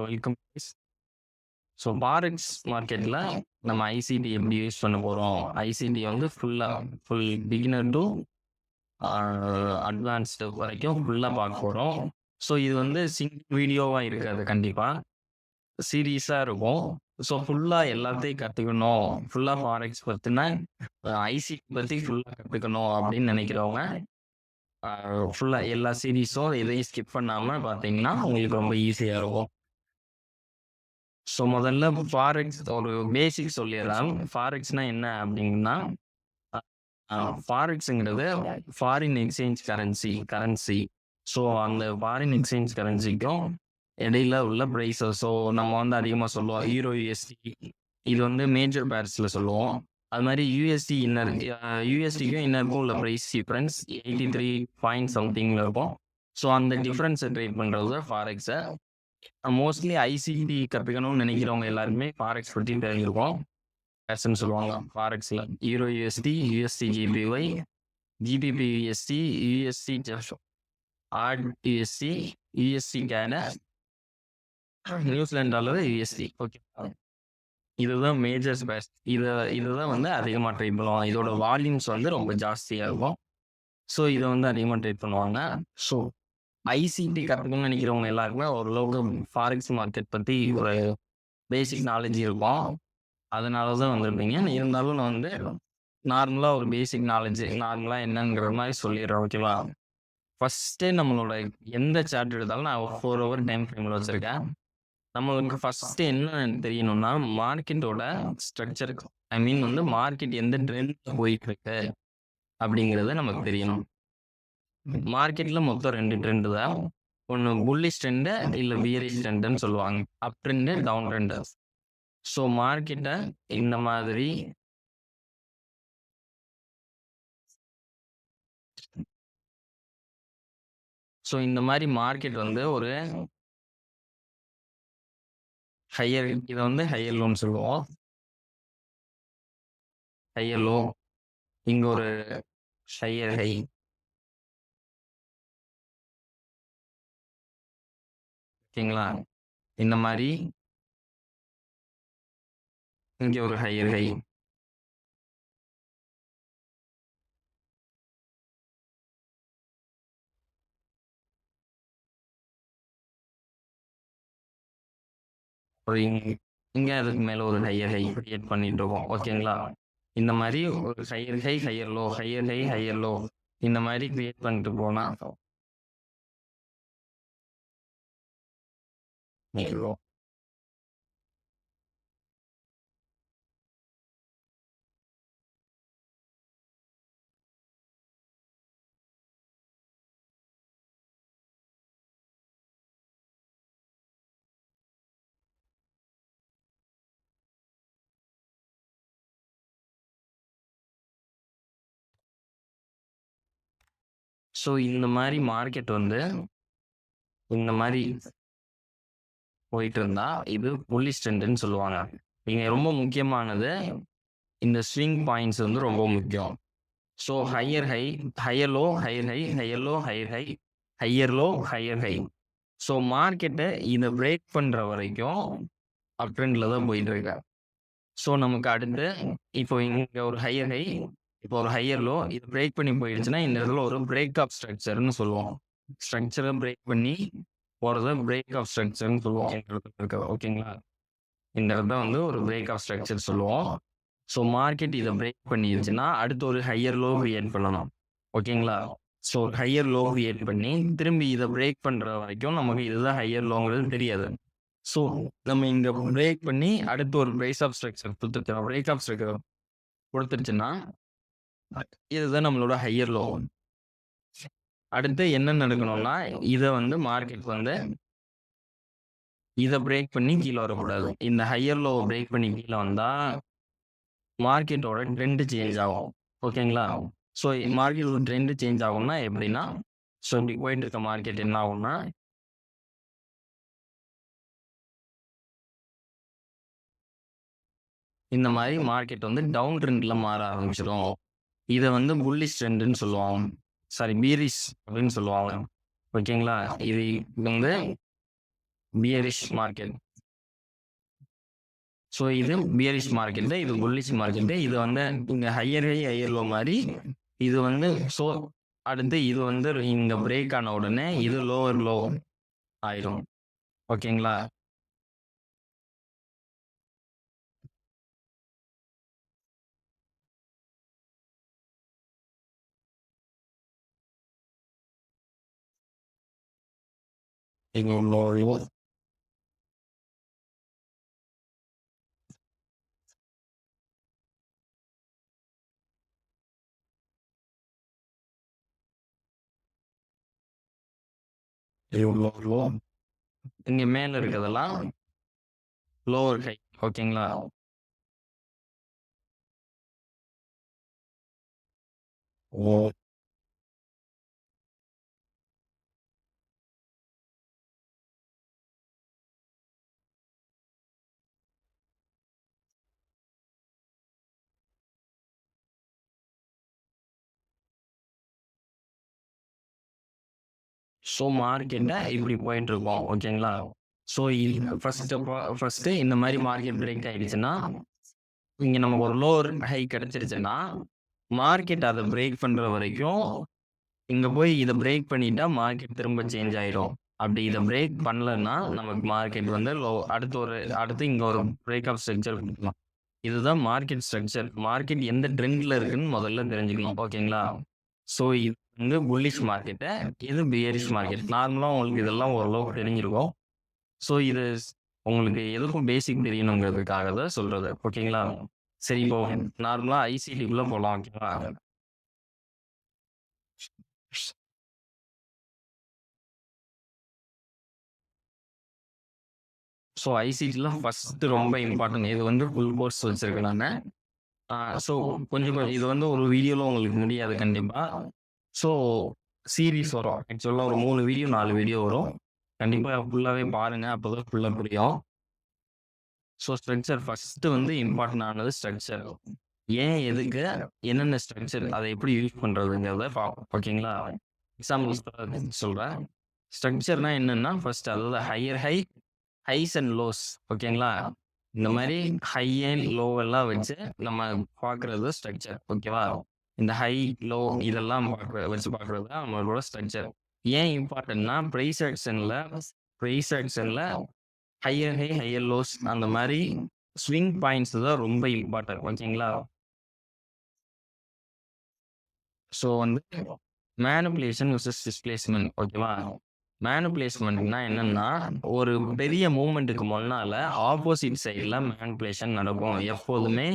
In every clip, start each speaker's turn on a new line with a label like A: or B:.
A: Welcome guys. So forex மார்க்கெட்டில் நம்ம ICT எப்படி யூஸ் பண்ண போகிறோம்? ஐசிடி வந்து ஃபுல் பிகினர் டு அட்வான்ஸ்டு வரைக்கும் ஃபுல்லாக பார்க்க போகிறோம். ஸோ இது வந்து சிங்கிள் வீடியோவாக இருக்காது, கண்டிப்பாக சீரீஸாக இருக்கும். ஸோ ஃபுல்லாக எல்லாத்தையும் கற்றுக்கணும், ஃபுல்லாக ஃபாரெக்ஸ் பற்றின ஐசிடி பற்றி ஃபுல்லாக கற்றுக்கணும் அப்படின்னு நினைக்கிறவங்க ஃபுல்லாக எல்லா சீரீஸும் எதையும் ஸ்கிப் பண்ணாமல் பார்த்தீங்கன்னா உங்களுக்கு ரொம்ப ஈஸியாக இருக்கும். ஸோ முதல்ல ஃபாரெக்ஸ் ஒரு பேசிக் சொல்லிடுறேன். ஃபாரெக்ஸ்னா என்ன அப்படின்னா, ஃபாரெக்ஸுங்கிறது ஃபாரின் எக்ஸ்சேஞ்ச் கரன்சி. ஸோ அந்த ஃபாரின் எக்ஸ்சேஞ்ச் கரன்சிக்கும் இடையில உள்ள ப்ரைஸஸ். ஸோ நம்ம வந்து அதிகமாக சொல்லுவோம் ஈரோ யூஎஸ்டி, இது வந்து மேஜர் பேர்ஸில் சொல்லுவோம். அது மாதிரி யூஎஸ்டிக்கும் இன்னருக்கும் உள்ள ப்ரைஸ் டிஃப்ரென்ஸ் 83 பாயிண்ட் சம்திங்கில் இருக்கும். ஸோ அந்த டிஃப்ரென்ஸை ட்ரேட் பண்ணுறது ஃபாரெக்ஸை. மோஸ்ட்லி ஐசிடி கற்றுக்கணும்னு நினைக்கிறவங்க எல்லாருமே ஃபாரெக்ஸ் பற்றி தெரிஞ்சிருக்கோம். பேர்ஸ்ன்னு சொல்லுவாங்க ஃபாரெக்ஸில். Euro USD, USD JPY, GBP USD, USD AUD USD, USD can, New Zealand dollar USD. Okay, இதுதான் மேஜர்ஸ் பேர்ஸ். இதுதான் வந்து அதிகமாக ட்ரேட் பண்ணுவாங்க. இதோட வால்யூம்ஸ் வந்து ரொம்ப ஜாஸ்தியாக இருக்கும். ஸோ இதை வந்து அதிகமாக ட்ரேட் பண்ணுவாங்க. ஸோ ஐசிடி கற்றுக்கணும்னு நினைக்கிறவங்க எல்லாருக்குமே ஓரளவுக்கு ஃபாரெக்ஸ் மார்க்கெட் பற்றி ஒரு பேசிக் நாலேஜ் இருக்கும். அதனால தான் வந்திருப்பீங்க. இருந்தாலும் நான் வந்து நார்மலாக ஒரு பேசிக் நார்மலாக என்னங்கிற மாதிரி சொல்லிடுறேன், ஓகேவா? ஃபஸ்ட்டே நம்மளோட எந்த சார்ட் எடுத்தாலும் நான் ஒரு 4 ஹவர் டைம் ஃப்ரேமில் வச்சுருக்கேன். நம்மளுக்கு ஃபஸ்ட்டு என்ன தெரியணும்னா, மார்க்கெட்டோட ஸ்ட்ரக்சர், ஐ மீன் வந்து மார்க்கெட் எந்த ட்ரெண்ட் போயிட்டுருக்கு அப்படிங்கிறது நமக்கு தெரியணும். மார்க்கெட்டில் மொத்தம் 2 ட்ரெண்டு தான். ஒன்று புல்லிஷ் ட்ரெண்டு, இல்லை பியரிஷ் ட்ரெண்டுன்னு சொல்லுவாங்க. Up trend, down trend. So மார்க்கெட்டை இந்த மாதிரி மார்க்கெட் வந்து ஒரு ஹையர், இதை வந்து ஹையர் லோன்னு சொல்லுவோம். ஹையர் லோ, இங்கே ஒரு ஹையர் ஹை, ஓகேங்களா? இந்த மாதிரி இங்கே ஒரு ஹையர் ஹை, ஒரு இங்கே அதுக்கு மேலே ஒரு ஹையர் ஹை கிரியேட் பண்ணிட்டு இருக்கோம், ஓகேங்களா? இந்த மாதிரி ஒரு higher high, higher low, higher high, higher low, இந்த மாதிரி கிரியேட் பண்ணிட்டு போனால் ஸோ இந்த மாதிரி மார்க்கெட் வந்து இந்த மாதிரி போயிட்டு இருந்தா இது புல்லிஷ் ட்ரெண்டுன்னு சொல்லுவாங்க. இங்கே ரொம்ப முக்கியமானது இந்த ஸ்விங் பாயிண்ட்ஸ் வந்து ரொம்ப முக்கியம். So higher high, higher low, higher high, higher low, higher high, higher low, higher high. So மார்க்கெட்டை இதை பிரேக் பண்ணுற வரைக்கும் அப் ட்ரெண்டில் தான் போயிட்டு இருக்க. ஸோ நமக்கு அடுத்து இப்போ இங்கே ஒரு ஹையர் ஹை, இப்போ ஒரு ஹையர் லோ, இது பிரேக் பண்ணி போயிடுச்சுன்னா இந்த இடத்துல ஒரு பிரேக் ஆஃப் ஸ்ட்ரக்சர்னு சொல்லுவோம். ஸ்ட்ரக்சரை பிரேக் பண்ணி போகிறத பிரேக் ஆஃப் ஸ்ட்ரக்சர்னு சொல்லுவோம். ஓகேங்களா? இந்த இடத்துல வந்து ஒரு பிரேக் ஆஃப் ஸ்ட்ரக்சர் சொல்லுவோம். ஸோ மார்க்கெட் இதை பிரேக் பண்ணிடுச்சுன்னா அடுத்து ஒரு ஹையர் லோ கிரியேட் பண்ணணும், ஓகேங்களா? ஸோ ஹையர் லோ கிரியேட் பண்ணி திரும்பி இதை பிரேக் பண்ணுற வரைக்கும் நமக்கு இதுதான் ஹையர் லோங்கிறது தெரியாது. ஸோ நம்ம இங்கே பிரேக் பண்ணி அடுத்து ஒரு பிரேக் ஆஃப் ஸ்ட்ரக்சர் கொடுத்துருச்சுன்னா இதுதான் நம்மளோட ஹையர் லோ. அடுத்து என்ன நடக்கணும்னா இதை வந்து மார்க்கெட் வந்து இதை பிரேக் பண்ணி கீழே வரக்கூடாது. இந்த ஹையர் லோ பிரேக் பண்ணி கீழே வந்தால் மார்க்கெட்டோட ட்ரெண்டு சேஞ்ச் ஆகும், ஓகேங்களா? ஸோ மார்க்கெட்டோட ட்ரெண்டு சேஞ்ச் ஆகும்னா எப்படின்னா, ஸோ இப்படி போயிட்டு இருக்க மார்க்கெட் என்ன ஆகும்னா இந்த மாதிரி மார்க்கெட் வந்து டவுன் ட்ரெண்டில் மாற ஆரம்பிச்சிடும். இதை வந்து புல்லிஷ் ட்ரெண்டுன்னு சொல்லுவாங்க, சாரி பீரிஷ் அப்படின்னு சொல்லுவாங்க, ஓகேங்களா? இது வந்து பியரிஷ் மார்க்கெட். ஸோ இது பியரிஷ் மார்க்கெட்டு, இது புல்லிஷ் மார்க்கெட்டு. இது வந்து இங்கே ஹையர் ஹை ஹையர் லோ மாதிரி இது வந்து. ஸோ அடுத்து இது வந்து இங்கே பிரேக் ஆன உடனே இது லோவர் லோ ஆயிடும். ஓகேங்களா? இங்கே லோ லோ இங்கே மேலே இருக்கிறதெல்லாம் லோவர் ஹை. ஓகேங்களா? ஓ ஸோ மார்க்கெட்டை இப்படி போயிட்டு இருக்கோம். ஓகேங்களா? ஸோ ஃபர்ஸ்ட் இந்த மாதிரி மார்க்கெட் பிரேக் ஆயிடுச்சுன்னா, இங்கே நமக்கு ஒரு லோவர் ஹை கிடைச்சிருச்சுன்னா, மார்க்கெட் அதை பிரேக் பண்ற வரைக்கும் இங்க போய் இதை பிரேக் பண்ணிட்டா மார்க்கெட் திரும்ப சேஞ்ச் ஆயிடும். அப்படி இதை பிரேக் பண்ணலன்னா நமக்கு மார்க்கெட் வந்து லோ அடுத்து இங்க ஒரு பிரேக் ஆஃப் ஸ்ட்ரக்சர் கொடுக்கலாம். இதுதான் மார்க்கெட் ஸ்ட்ரக்சர். மார்க்கெட் எந்த ட்ரெண்ட்ல இருக்குன்னு முதல்ல தெரிஞ்சுக்கணும். ஓகேங்களா? ஸோ இது வந்து புல்லிஷ் மார்க்கெட்டு, இது பியரிஷ் மார்க்கெட். நார்மலாக உங்களுக்கு இதெல்லாம் ஓரளவுக்கு தெரிஞ்சிருக்கும். ஸோ இது உங்களுக்கு எதுக்கும் பேசிக் தெரியணுங்கிறதுக்காக தான் சொல்றது. ஓகேங்களா? சரி, இப்போ நார்மலா ஐசிடிக்குள்ள போகலாம். ஓகேங்களா? ஸோ ஐசிடியில் ஃபர்ஸ்ட் ரொம்ப இம்பார்ட்டன்ட். இது வந்து ஃபுல் கோர்ஸ் வச்சிருக்கேன் நான். ஸோ கொஞ்சம் இது வந்து ஒரு வீடியோவில் உங்களுக்கு முடியாது கண்டிப்பாக. ஸோ சீரீஸ் வரும். ஆக்சுவலாக ஒரு 3 வீடியோ 4 வீடியோ வரும். கண்டிப்பாக ஃபுல்லாகவே பாருங்கள், அப்போ தான் ஃபுல்லாக புரியும். ஸோ ஸ்ட்ரக்சர் ஃபஸ்ட்டு வந்து இம்பார்ட்டன்ட் ஆனது ஸ்ட்ரக்சர். ஏன், எதுக்கு, என்னென்ன ஸ்ட்ரக்சர், அதை எப்படி யூஸ் பண்ணுறதுங்கிறத பார்ப்போம். ஓகேங்களா? எக்ஸாம்பிள் சொல்கிறேன். ஸ்ட்ரக்சர்னா என்னென்னா ஃபர்ஸ்ட் அதாவது ஹையர் ஹைஸ் அண்ட் லோஸ். ஓகேங்களா? இந்த மாதிரி ஹை அண்ட் லோவெல்லாம் வச்சு நம்ம பார்க்குறது ஸ்ட்ரக்சர். ஓகேவா? இந்த ஹை லோ இதெல்லாம் வச்சு பார்க்குறது தான் நம்மளோட ஸ்ட்ரக்சர். ஏன் இம்பார்ட்டன்ட்னா ப்ரைஸ் ஆக்ஷனில் ஹையர் ஹையர் லோஸ் அந்த மாதிரி ஸ்விங் பாயிண்ட்ஸ் தான் ரொம்ப இம்பார்ட்டன்ட். ஓகேங்களா? ஸோ வந்து மேனிபுலேஷன் வர்சஸ் டிஸ்பிளேஸ்மெண்ட். ஓகேவா? மேனிபுலேஸ்மெண்ட்னா என்னன்னா, ஒரு பெரிய மூவ்மெண்ட்டுக்கு முன்னால ஆப்போசிட் சைடில் மேனிபுலேஷன் நடக்கும். எப்போதுமே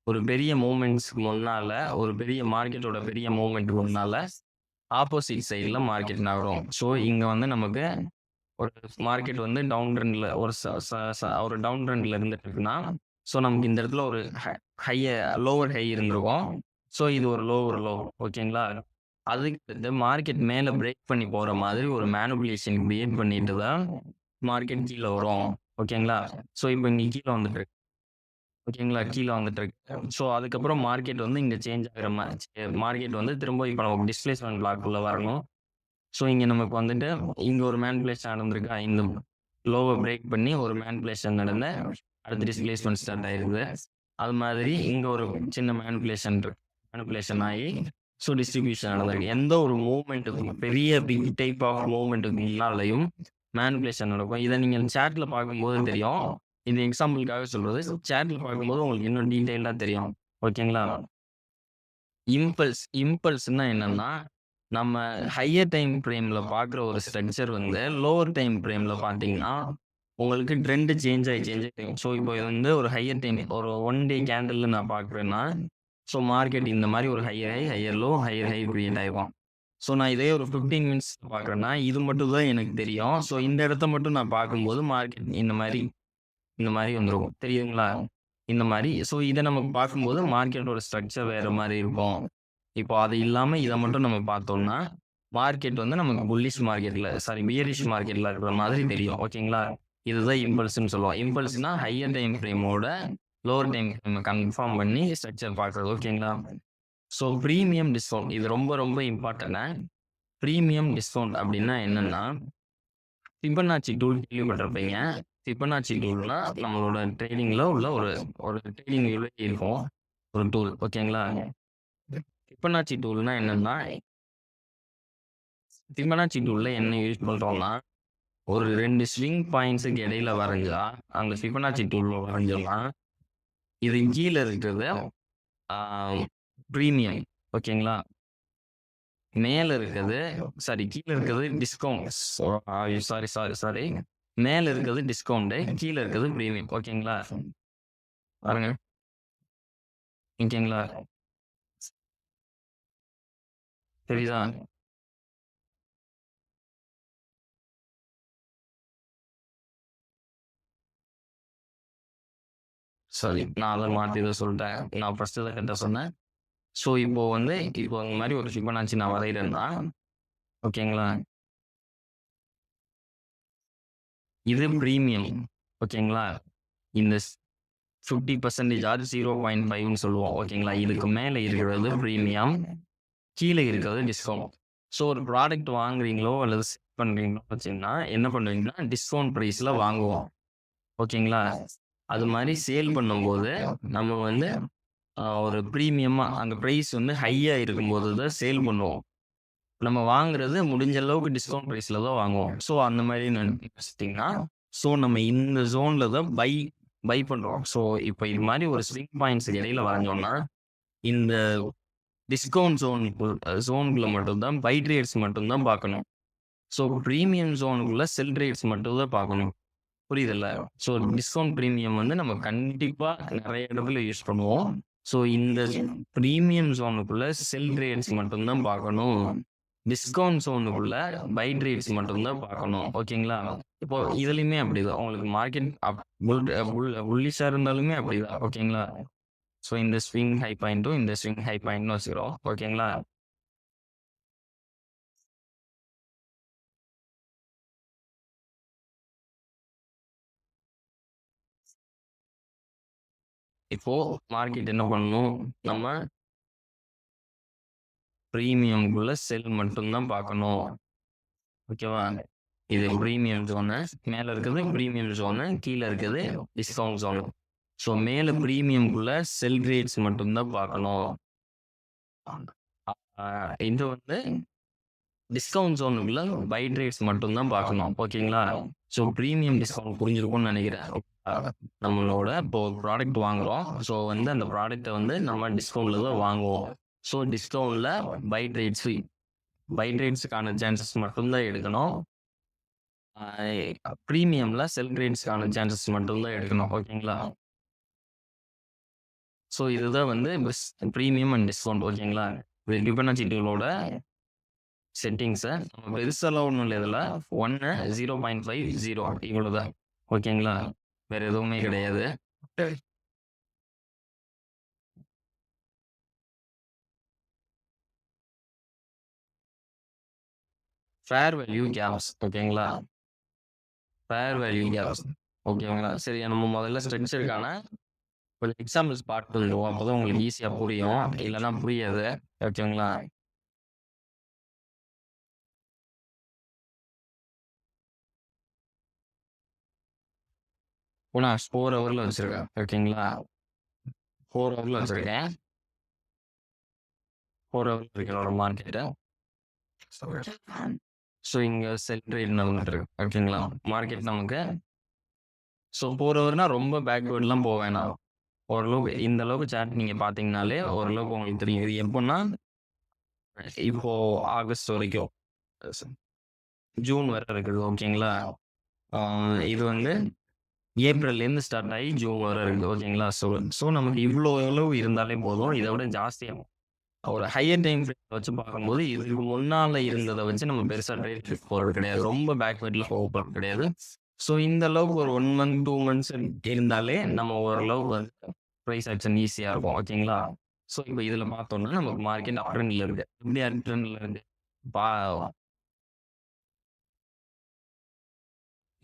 A: ஒரு பெரிய மூவ்மெண்ட்ஸ்க்கு முன்னால, ஒரு பெரிய மார்க்கெட்டோட பெரிய மூவ்மெண்ட்டுக்கு முன்னால ஆப்போசிட் சைடில் மார்க்கெட் நகரும். ஸோ இங்கே வந்து நமக்கு ஒரு மார்க்கெட் வந்து டவுன் ட்ரெண்டில் ஒரு டவுன் ட்ரெண்டில் இருந்துட்டு இருக்குன்னா, ஸோ நமக்கு இந்த இடத்துல ஒரு லோவர் ஹை இருந்திருக்கும். ஸோ இது ஒரு லோவர் லோ. ஓகேங்களா? அதுக்கு மார்க்கெட் மேலே பிரேக் பண்ணி போகிற மாதிரி ஒரு மேனிபுலேஷன் கிரியேட் பண்ணிட்டு தான் மார்க்கெட் கீழே வரும். ஓகேங்களா? ஸோ இப்போ இங்கே கீழே வந்துட்டு இருக்கு. ஓகேங்களா? கீழே வந்துட்டு இருக்கு. ஸோ அதுக்கப்புறம் மார்க்கெட் வந்து இங்கே சேஞ்ச் ஆகிற மாதிரி மார்க்கெட் வந்து திரும்ப இப்போ நமக்கு டிஸ்பிளேஸ்மெண்ட் பிளாக்குள்ளே வரணும். ஸோ இங்கே நமக்கு வந்துட்டு இங்கே ஒரு மேனிபுலேஷன் நடந்திருக்கா, இந்த லோவை பிரேக் பண்ணி ஒரு மேனிபுலேஷன் நடந்து அடுத்து டிஸ்பிளேஸ்மெண்ட் ஸ்டார்ட் ஆயிருக்குது. அது மாதிரி இங்கே ஒரு சின்ன மேனிபுலேஷன் ஆகி ஸோ டிஸ்ட்ரிபியூஷன் நடந்திருக்கு. எந்த ஒரு மூவ்மெண்ட்டுக்கும் பெரிய பிக் டைப் ஆஃப் மூவ்மெண்ட்டுக்கு முன்னாலையும் மேனிபுலேஷன் நடக்கும். இதை நீங்கள் சேட்டில் பார்க்கும்போது தெரியும். இது எக்ஸாம்பிளுக்காக சொல்றது. சேட்டில் பார்க்கும்போது உங்களுக்கு இன்னும் டீட்டெயிலாக தெரியும். ஓகேங்களா? இம்பல்ஸ்னா என்னன்னா, நம்ம ஹையர் டைம் ஃப்ரேமில் பார்க்குற ஒரு ஸ்ட்ரக்சர் வந்து லோவர் டைம் ஃப்ரேமில் பார்த்தீங்கன்னா உங்களுக்கு ட்ரெண்டு சேஞ்ச் ஆகி ஸோ இப்போ இது வந்து ஒரு ஹையர் டைம் ஒரு 1 டே கேண்டில் நான் பார்க்குறேன்னா, ஸோ மார்க்கெட் இந்த மாதிரி ஒரு ஹையர் லோ கிரியேட் ஆகிடும். ஸோ நான் இதே ஒரு 15 மினிட்ஸ் பார்க்குறேன்னா இது மட்டும் தான் எனக்கு தெரியும். ஸோ இந்த இடத்த மட்டும் நான் பார்க்கும்போது மார்க்கெட் இந்த மாதிரி வந்துடும். தெரியுங்களா? இந்த மாதிரி. ஸோ இதை நம்ம பார்க்கும்போது மார்க்கெட்டோட ஸ்ட்ரக்சர் வேறு மாதிரி இருக்கும். இப்போ அது இல்லாமல் இதை மட்டும் நம்ம பார்த்தோம்னா மார்க்கெட் வந்து நமக்கு பியரிஷ் மார்க்கெட்டில் இருக்கிற மாதிரி தெரியும். ஓகேங்களா? இதுதான் இம்பல்ஸ்ன்னு சொல்லுவோம். இம்பல்ஸ்னா ஹையர் டைம் ஃப்ரேமோட லோவர் டைம் ஃப்ரேமை கன்ஃபார்ம் பண்ணி ஸ்ட்ரக்சர் பார்க்குறது. ஓகேங்களா? ஸோ ப்ரீமியம் டிஸ்கவுண்ட் இது ரொம்ப ரொம்ப இம்பார்ட்டன்ட். ப்ரீமியம் டிஸ்கவுண்ட் அப்படின்னா என்னன்னா, ஃபிபனாச்சி டூல் கேள்விப்பட்டிருப்பீங்க. ஃபிபனாச்சி டூல்னா நம்மளோட ட்ரேடிங்ல உள்ள ஒரு ஒரு ட்ரேடிங் இருக்கும். ஒரு டூல் ஓகேங்களா? ஃபிபனாச்சி டூல்னா என்னன்னா, ஃபிபனாச்சி டூல்ல என்ன யூஸ் பண்றோம்னா, ஒரு 2 ஸ்விங் பாயிண்ட்ஸுக்கு இடையில வரைஞ்சா, அந்த ஃபிபனாச்சி டூல்ல வரைஞ்சோம்னா, இது கீழ இருக்கிறது ஆ பிரீமியம் ஓகேங்களா? மேல இருக்கிறது கீழ இருக்கிறது டிஸ்கவுண்ட். சாரி. மேல இருக்கிறது டிஸ்கவுண்ட், கீழ இருக்கிறது பிரீமியம் ஓகேங்களா? பாருங்க. ஓகேங்களா? தெரியுதா? சாரி. நான் அத மாத்தி ஏதோ சொல்லிட்டேன். நான் ஃபர்ஸ்ட் இத கரெக்ட்டா சொன்னேன். ஸோ இப்போ இந்த மாரி ஒரு ஃபிபனாச்சி நான் வரையிறேன்னா, ஓகேங்களா? இது பிரீமியம் ஓகேங்களா? இந்த 50% ஆர் 0.5ன்னு சொல்லுவோம் ஓகேங்களா? இதுக்கு மேல இருக்கிறது பிரீமியம், கீழ இருக்கிறது டிஸ்கவுண்ட். ஸோ ஒரு ப்ராடக்ட் வாங்குறீங்களோ அல்லது சேல் பண்றீங்களோ வச்சீங்கன்னா, என்ன பண்ணுவீங்கன்னா, டிஸ்கவுண்ட் பிரைஸ்ல வாங்குவோம். ஓகேங்களா? அது மாரி சேல் பண்ணும்போது, நம்ம ஒரு பிரீமியமா அந்த பிரைஸ் ஹையா இருக்கும்போது தான் சேல் பண்ணுவோம். நம்ம வாங்குறது முடிஞ்ச அளவுக்கு டிஸ்கவுண்ட் பிரைஸ்ல தான் வாங்குவோம். ஸோ அந்த மாரி வச்சுட்டீங்கன்னா, ஸோ நம்ம இந்த ஜோன்ல தான் பை பண்றோம். ஸோ இப்ப இது மாரி ஒரு ஸ்விங் பாயிண்ட்ஸ்க்கு இடையில வரைஞ்சோம்னா, இந்த டிஸ்கவுண்ட் ஜோன்குள்ள மட்டும் தான் பை ட்ரேட்ஸ் மட்டும் தான் பார்க்கணும். ஸோ பிரீமியம் ஜோனுக்குள்ள செல் ட்ரேட்ஸ் மட்டும் தான் பார்க்கணும். புரியுதுல்ல? ஸோ டிஸ்கவுண்ட் பிரீமியம் நம்ம கண்டிப்பா நெறைய இடத்துல யூஸ் பண்ணுவோம். ஸோ இந்த பிரீமியம் ஜோனுக்குள்ள செல் ரேட்ஸ் மட்டும் தான் பார்க்கணும். டிஸ்கவுண்ட் ஜோனுக்குள்ள பை ரேட்ஸ் மட்டும் தான் பார்க்கணும். ஓகேங்களா? இப்போ இதுலயுமே அப்படிதான். உங்களுக்கு மார்க்கெட் புல்லிஷா இருந்தாலுமே அப்படிதான். ஓகேங்களா? ஸோ இந்த ஸ்விங் ஹை பாயிண்ட்டும், இந்த ஸ்விங் ஹை பாயிண்ட்னு வச்சுக்கிறோம். ஓகேங்களா? இப்போ மார்க்கெட் என்ன பண்ணணும்? நம்ம பிரீமியம்குள்ள செல் மட்டும் தான் பார்க்கணும். ஓகேவா? இது பிரீமியம் ஜோனு. மேல இருக்கிறது பிரீமியம் ஜோனு. கீழ இருக்கிறது டிஸ்கவுண்ட் ஜோனு. ஸோ மேல பிரீமியம்குள்ள செல் ரேட்ஸ் மட்டும் தான் பார்க்கணும். இது டிஸ்கவுண்ட் ஜோனுக்குள்ள பை ரேட்ஸ் மட்டும் தான் பார்க்கணும். ஓகேங்களா? ஸோ பிரீமியம் டிஸ்கவுண்ட் புரிஞ்சிருக்கும்னு நினைக்கிறேன். நம்மளோட இப்போ ஒரு ப்ராடக்ட் வாங்குறோம். ஸோ அந்த ப்ராடக்ட்டை நம்ம டிஸ்கவுண்ட்ல தான் வாங்குவோம். ஸோ டிஸ்கவுண்ட்ல பை ரேட்ஸுக்கான சான்சஸ் மட்டும் தான் எடுக்கணும். பிரீமியம்ல செல் ரேட்ஸ்க்கான சான்சஸ் மட்டும் தான் எடுக்கணும். ஓகேங்களா? ஸோ இதுதான் பிரீமியம் அண்ட் டிஸ்கவுண்ட் ஓகேங்களா? இது ஃபிபனாச்சி டூலோட செட்டிங்ஸ நம்ம பெருசாலாம் ஒண்ணும் இல்ல இதுல. 1 0.50 இவ்வளவுதான். ஓகேங்களா? வேற எதுவுமே கிடையாது. ஃபேர் வேல்யூ கேப்ஸ் ஓகேங்களா? ஃபேர் வேல்யூ கேப்ஸ் ஓகேங்களா? சரி நம்ம முதல்ல ஸ்ட்ரக்சருக்கான கொஞ்சம் எக்ஸாம்பிள்ஸ் பார்த்துட்டு வந்துருவோம். அப்பதான் உங்களுக்கு ஈஸியா புரியும். இல்லைன்னா புரியாது. ஓகேங்களா? இப்போ நான் 4 ஹவர்ல வச்சிருக்கேன். ஓகேங்களா? 4 ஹவர்ல வச்சிருக்கேன். 4 ஹவர்ல இருக்கிற ஒரு மார்க்கெட்டு. ஸோ இங்க செல் ட்ரேட் நடந்துட்டு இருக்கு. ஓகேங்களா? மார்க்கெட் நமக்கு ஸோ 4 ஹவர்னா ரொம்ப பேக்வேர்ட்லாம் போக வேணாம். ஓரளவுக்கு இந்த அளவுக்கு சார்ட் நீங்க பார்த்தீங்கனாலே ஓரளவுக்கு உங்களுக்கு தெரியும். இது எப்படின்னா இப்போ ஆகஸ்ட் வரைக்கும் ஜூன் வரை இருக்குது. ஓகேங்களா? இது ஏப்ரல்லேருந்து ஸ்டார்ட் ஆகி ஜூன் வரை இருக்குது. ஓகேங்களா? ஸோ ஸோ நமக்கு இவ்வளோ அளவு இருந்தாலே போதும். இதை விட ஜாஸ்தியா ஒரு ஹையர் டைம் ஃப்ரேம் வச்சு பார்க்கும்போது இதுக்கு முன்னால இருந்ததை வச்சு நம்ம பெருசா ட்ரேட் போறது கிடையாது. ரொம்ப பேக்வேர்ட்ல போக போறது கிடையாது. ஸோ இந்த அளவுக்கு ஒரு 1 மந்த் 2 மந்த்ஸ் இருந்தாலே நம்ம ஓரளவுக்கு ப்ரைஸ் ஆக்ஷன் ஈஸியா இருக்கும். ஓகேங்களா? ஸோ இப்போ இதுல பார்த்தோம்னா நமக்கு மார்க்கெட் அப் ட்ரெண்ட்ல இருக்கு. எப்படி அப் ட்ரெண்ட்ல இருக்கு? பா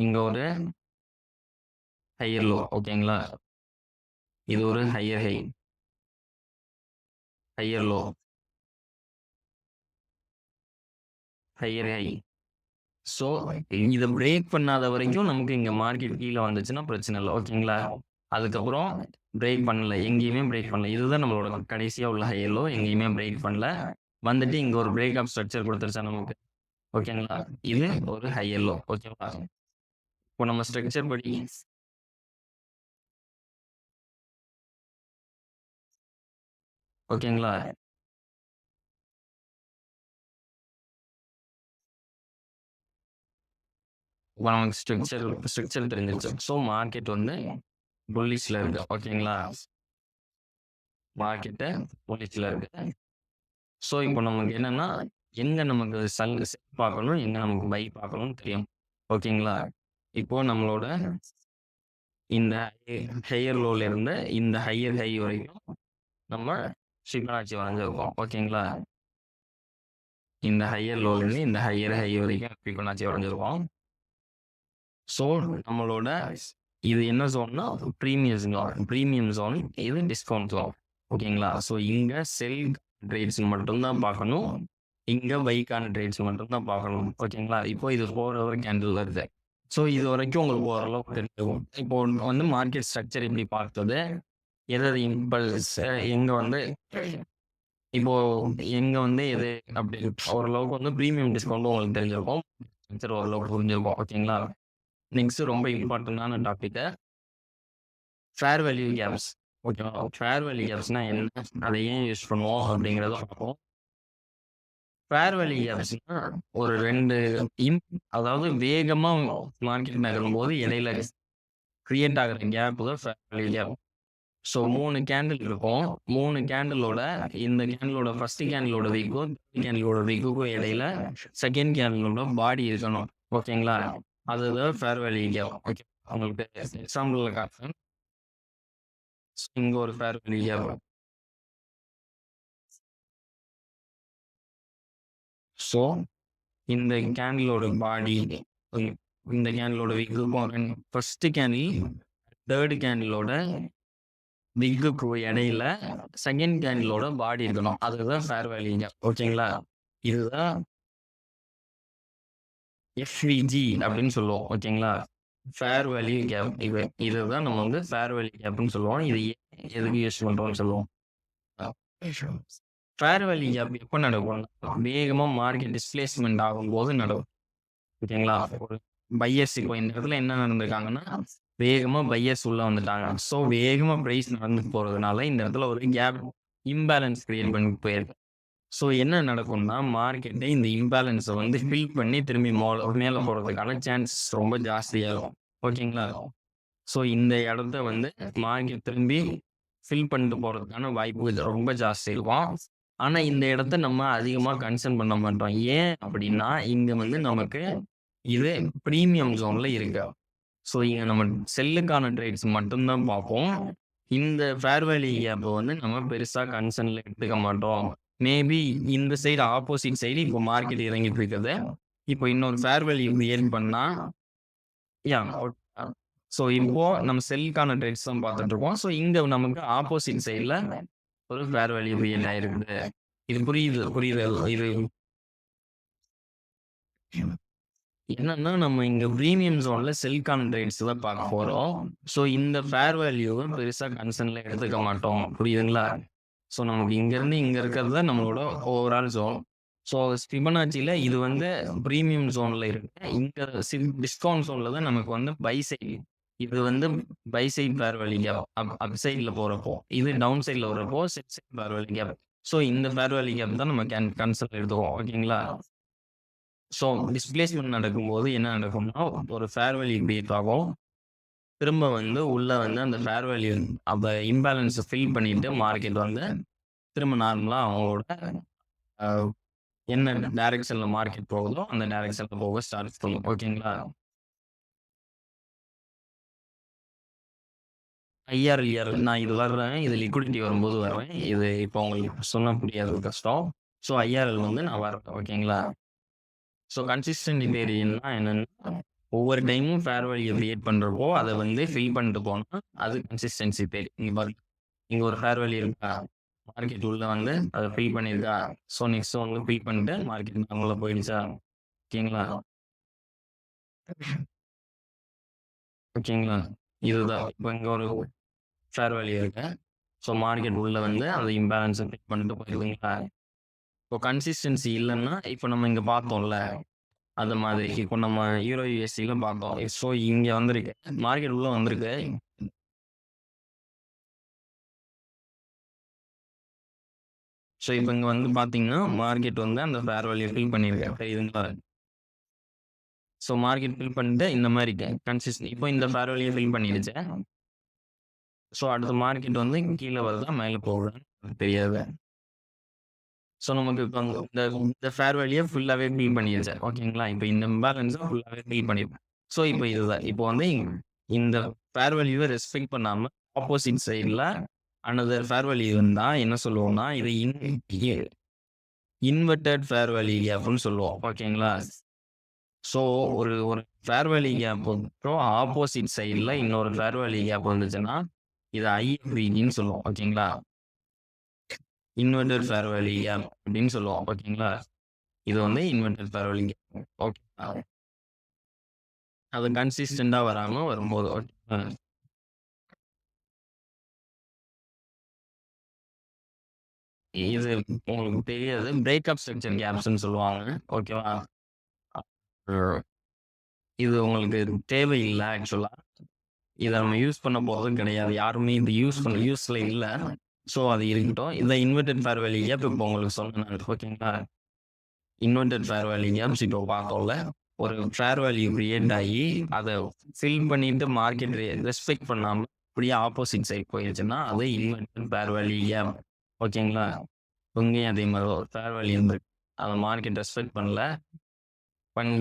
A: இங்க ஒரு ஹையர் லோ ஓகேங்களா? இது ஒரு higher high, higher low, higher high, so இத பிரேக் பண்ணாத வரைக்கும் நமக்கு இங்க மார்க்கெட் கீழ வந்துச்சுன்னா பிரச்சனை இல்ல. ஓகேங்களா? அதுக்கப்புறம் பிரேக் பண்ணல. எங்கேயுமே பிரேக் பண்ணல. இதுதான் நம்மளோட கடைசியா உள்ள ஹை லோ. எங்கேயுமே பிரேக் பண்ணல. வந்துட்டு இங்க ஒரு பிரேக் ஆஃப் ஸ்ட்ரக்சர் குடுத்துருச்சா நமக்கு. ஓகேங்களா? இது ஒரு ஹை லோ. ஓகேவா? இப்போ நம்ம ஸ்ட்ரக்சர் படி ஓகேங்களா? இப்போ நமக்கு ஸ்ட்ரக்சர் தெரிஞ்சிருச்சு. ஸோ மார்க்கெட் வந்து புல்லிஷ்ல இருக்கு. ஓகேங்களா? மார்க்கெட்டு புல்லிஷ்ல இருக்கு. ஸோ இப்போ நமக்கு என்னன்னா, எங்க நமக்கு செல் பார்க்கணும், எங்க நமக்கு பை பார்க்கணும்னு தெரியும். ஓகேங்களா? இப்போ நம்மளோட இந்த ஹையர் லோல இருந்து இந்த ஹையர் ஹை வரைக்கும் நம்ம ஃபிபனாச்சி வரைஞ்சிருக்கோம். ஓகேங்களா? இந்த ஹையர் லோல இருந்து இந்த ஹையர் ஹை வரைக்கும் ஃபிபனாச்சி வரைஞ்சிருக்கோம். ஸோ நம்மளோட இது என்ன ஜோன்னா பிரீமியம் ஜோன், இது டிஸ்கவுண்ட் ஜோன். ஓகேங்களா? ஸோ இங்க செல் ட்ரேட்ஸ் மட்டும்தான் பார்க்கணும். இங்க பைக்கான ட்ரேட்ஸ் மட்டும்தான் பார்க்கணும். ஓகேங்களா? இப்போ இது 4 ஹவர் கேண்டில் வருது. ஸோ இது வரைக்கும் உங்களுக்கு ஓரளவுக்கு தெரியும். இப்போ வந்து மார்க்கெட் ஸ்ட்ரக்சர் இப்படி பார்த்தது, எது இம்பல்ஸ் எங்க வந்து இப்போ எங்க வந்து எது அப்படி ஓரளவுக்கு வந்து பிரீமியம் டிஸ்கவுண்ட் உங்களுக்கு தெரிஞ்சிருக்கும். ஸ்ட்ரக்சர் ஓரளவுக்கு புரிஞ்சிருக்கும். ஓகேங்களா? நெக்ஸ்ட் ரொம்ப இம்பார்ட்டன்டான டாபிக் ஃபேர் வேல்யூ கேப்ஸ். ஓகேவா? ஃபேர் வேல்யூ கேப்ஸ்னா என்ன? அதை ஏன் யூஸ் பண்ணுவோம் அப்படிங்கிறத பார்ப்போம். ஃபேர் வேல்யூ கேப்ஸ்னா ஒரு 2 அதாவது வேகமா மார்க்கெட் நகரும்போது இடையில கிரியேட் ஆகுற கேப் தான் fair value gap. So 3 candle இருக்கும். 3 கேண்டிலோட இந்த கேண்டிலோட ஃபர்ஸ்ட் கேண்டிலோட வீக்கும் கேண்டிலோட வீக்குக்கும் இடையில செகண்ட் கேண்டிலோட பாடி இருக்கணும். ஓகேங்களா? அதுதான் ஃபேர் வேல்யூ கேப். ஓகே, உங்களுக்கு எக்ஸாம்பிள் காட்டுறேன். இங்க ஒரு ஃபேர் வேல்யூ கேப். ஸோ இந்த கேண்டிலோட பாடி, இந்த கேண்டிலோட விக்குக்கும் ஃபர்ஸ்ட் கேண்டில் தேர்ட் கேண்டிலோட விக்குக்கு இடையில செகண்ட் கேண்டிலோட பாடி இருக்கணும். அதுதான் ஃபேர் வேல்யூ கேப். ஓகேங்களா? இதுதான் எஃப்விஜி அப்படின்னு சொல்லுவோம். ஓகேங்களா? Fair value gap. இதுதான் நம்ம வந்து ஃபேர் வேல்யூ கேப்னு சொல்லுவோம். இது எதுக்கு யூஸ் பண்றோம்னு சொல்லுவோம். ஃபேர் வேல்யூ கேப் எப்போ நடக்கும்? வேகமா மார்க்கெட் டிஸ்பிளேஸ்மெண்ட் ஆகும்போது நடக்கும். ஓகேங்களா? ஒரு பையர்ஸ் இப்போ இந்த இடத்துல என்ன நடந்திருக்காங்கன்னா, வேகமா பையர்ஸ் உள்ள வந்துட்டாங்க. ஸோ வேகமா பிரைஸ் நடந்து போறதுனால இந்த இடத்துல ஒரு கேப் இம்பேலன்ஸ் கிரியேட் பண்ணி போயிருக்கு. ஸோ என்ன நடக்கும்னா, மார்க்கெட்டே இந்த இம்பேலன்ஸை வந்து ஃபில் பண்ணி திரும்பி மேல போறதுக்கான சான்ஸ் ரொம்ப ஜாஸ்தியா இருக்கும். ஓகேங்களா? ஸோ இந்த இடத்த வந்து மார்க்கெட் திரும்பி ஃபில் பண்ணிட்டு போறதுக்கான வாய்ப்பு ரொம்ப ஜாஸ்தி இருக்கும். ஆனா இந்த இடத்த நம்ம அதிகமா கன்சர்ன் பண்ண மாட்டோம். ஏன் அப்படின்னா, இங்க வந்து நமக்கு இது பிரீமியம் ஜோன்ல இருக்கு. ஸோ இங்க நம்ம செல்லுக்கான ட்ரேட்ஸ் மட்டும்தான் பார்ப்போம். இந்த ஃபேர் வேல்யூ கேப் வந்து நம்ம பெருசா கன்சர்ன்ல எடுத்துக்க மாட்டோம். மேபி இந்த சைடு ஆப்போசிட் சைடு இப்போ மார்க்கெட் இறங்கிட்டு இருக்குது. இப்போ இன்னொரு ஃபேர் வேல்யூ கிரியேட் பண்ணா யா ஸோ இப்போ நம்ம செல்லுக்கான ட்ரேட்ஸ் தான் பார்த்துட்டு இருக்கோம். ஸோ இங்க நமக்கு ஆப்போசிட் சைடுல ஒரு ஃபேர் வேல்யூ கிரியேட் ஆயிருக்குது. இது புரியுது. இது என்னன்னா, நம்ம இங்க பிரீமியம் ஜோன்ல செல்லுக்கான ட்ரேட்ஸ் தான் பார்க்க போறோம். ஸோ இந்த ஃபேர் வேல்யூவ பெருசா கன்சர்ன்ல எடுத்துக்க மாட்டோம். புரியுதுங்களா? ஸோ நமக்கு இங்கேருந்து இங்க இருக்கிறது தான் நம்மளோட ஓவரால் ஜோன். ஸோ ஃபிபனாச்சில இது வந்து பிரீமியம் ஜோன்ல இருக்கு. இங்க டிஸ்கவுண்ட் ஜோன்ல தான் நமக்கு வந்து பை சைடு. இது வந்து buy side fair value gap. Up சைடுல போறப்போ, இது டவுன் சைடுல வரப்போ sell side fair value gap. So இந்த ஃபேர் வேல்யூ கேப் தான் நம்ம கன்சர்ன்ல எடுத்துக்குவோம். ஓகேங்களா? ஸோ டிஸ்பிளேஸ்மெண்ட் நடக்கும்போது என்ன நடக்கும்னா, ஒரு ஃபேர் வேல்யூ கிரியேட் ஆகும். திரும்ப வந்து உள்ள வந்து அந்த ஃபேர் வேல்யூ அந்த இம்பேலன்ஸ ஃபில் பண்ணிட்டு மார்க்கெட் வந்து திரும்ப நார்மலா அவங்களோட அ என்ன டைரக்ஷன்ல மார்க்கெட் போகுதோ, அந்த டைரக்ஷன்ல போக ஸ்டார்ட் பண்ணும். ஓகேங்களா? ஐஆர்எல் நான் இது வர்றேன். இது லிக்விடிட்டி வரும்போது வர்றேன். இது இப்போ உங்களுக்கு சொன்னா புரியாது கஷ்டம். ஸோ ஐஆர்எல் வந்து நான் வர்றேன். ஓகேங்களா? ஸோ கன்சிஸ்டன்ட் வேரியன்ட்னா என்னன்னா, ஒவ்வொரு டைமும் ஃபேர் வேல்யூ கிரியேட் பண்றப்போ, அத வந்து ஃபில் பண்ணிட்டு போனா, அது கன்சிஸ்டன்சி தேரி. இங்க பாருங்க. இங்க ஒரு ஃபேர் வேல்யூ இருக்கா? மார்க்கெட் உள்ள வந்து அத ஃபில் பண்ணியிருக்கா? ஸோ நெக்ஸ்ட் வந்து ஃபில் பண்ணிட்டு மார்க்கெட் நார்மலா போயிடுச்சா? ஓகேங்களா? ஓகேங்களா? இதுதான். இப்ப இங்க ஒரு ஃபேர் வேல்யூ இருக்கு. ஸோ மார்க்கெட் உள்ள வந்து அந்த இம்பேலன்ஸ பிக் பண்ணிட்டு போயிருதுங்களா? இப்போ கன்சிஸ்டன்சி இல்லன்னா, இப்ப நம்ம இங்க பார்த்தோம்ல. அது மாதிரி. இப்போ நம்ம யூரோ யுஎஸ்டில பார்த்தோம். ஸோ இங்க வந்திருக்கு. மார்க்கெட் உள்ள வந்திருக்கு. ஸோ இப்ப இங்க வந்து பார்த்தீங்கன்னா, மார்க்கெட் வந்து அந்த ஃபேர் வேல்யூ ஃபில் பண்ணியிருக்கு. தெரியுதுங்களா? ஸோ மார்க்கெட் ஃபில் பண்ணிட்டு இந்த மாரி இப்போ இந்த ஃபேர் வேல்யூ ஃபில் பண்ணிடுச்சு. ஸோ அடுத்த மார்க்கெட் வந்து கீழ வருதா, மேல போகுதான்னு தெரியாது. ஸோ நமக்கு இப்ப இந்த இந்த ஃபேர் வேல்யூ ஃபுல்லாவே ஃபில் பண்ணிருச்சு. ஓகேங்களா? இப்ப இந்த இம்பேலன்ஸ ஃபுல்லாவே ஃபில் பண்ணிருக்கு. ஸோ இப்ப இதுதான். இப்போ வந்து இந்த ஃபேர் வேல்யூவ ரெஸ்பெக்ட் பண்ணாம ஆப்போசிட் சைட்ல அனதர் ஃபேர் வேல்யூ இருந்தா என்ன சொல்லுவோம்னா, இது இன்வெர்ட்டட் ஃபேர் வேல்யூ கேப்ன்னு சொல்லுவோம். ஓகேங்களா? ஸோ ஒரு ஒரு ஃபேர் வேல்யூ கேப் அப்புறம் ஆப்போசிட் சைட்ல இன்னொரு ஃபேர் வேல்யூ கேப் வந்துச்சுன்னா, இத ஐஎஃப்பின்னு சொல்லுவோம். ஓகேங்களா? இன்வெர்ட்டட் ஃபேர் வேல்யூ கேப் அப்படின்னு சொல்லுவோம். ஓகேங்களா? இது வந்து இன்வெர்ட்டட் ஃபேர் வேல்யூ கேப். ஓகேங்களா? அது கன்சிஸ்டன்ட்டா வராம வரும்போது. ஓகேங்களா? இது உங்களுக்கு தெரியாது. பிரேக்கப் ஸ்ட்ரக்சர் கேப்ஸ்ன்னு சொல்லுவாங்க. ஓகேவா? அ இது உங்களுக்கு தேவையில்ல ஆக்சுவலா. இத நம்ம யூஸ் பண்ண போறதும் கிடையாது. யாருமே இது யூஸ்ல இல்ல. ஸோ அது இருக்கட்டும். இந்த இன்வெர்ட்டட் ஃபேர் வேல்யூ கேப் இப்போ உங்களுக்கு சொன்னேன் நானு. ஓகேங்களா? இன்வெர்ட்டட் ஃபேர் வேல்யூ கேப்ஸ் இப்போ பார்த்தோம்ல. ஒரு ஃபேர் வேல்யூ கிரியேட் ஆகி அத ஃபில் பண்ணிட்டு மார்க்கெட் ரெஸ்பெக்ட் பண்ணாம அப்படியே ஆப்போசிட் சைட் போயிருச்சுன்னா, அது இன்வெர்ட்டட் ஃபேர் வேல்யூ கேப். ஓகேங்களா? இங்கேயும் அதே மாரி ஒரு ஃபேர் வேல்யூ இருந்திருக்கு. அத மார்க்கெட் ரெஸ்பெக்ட் பண்ணல.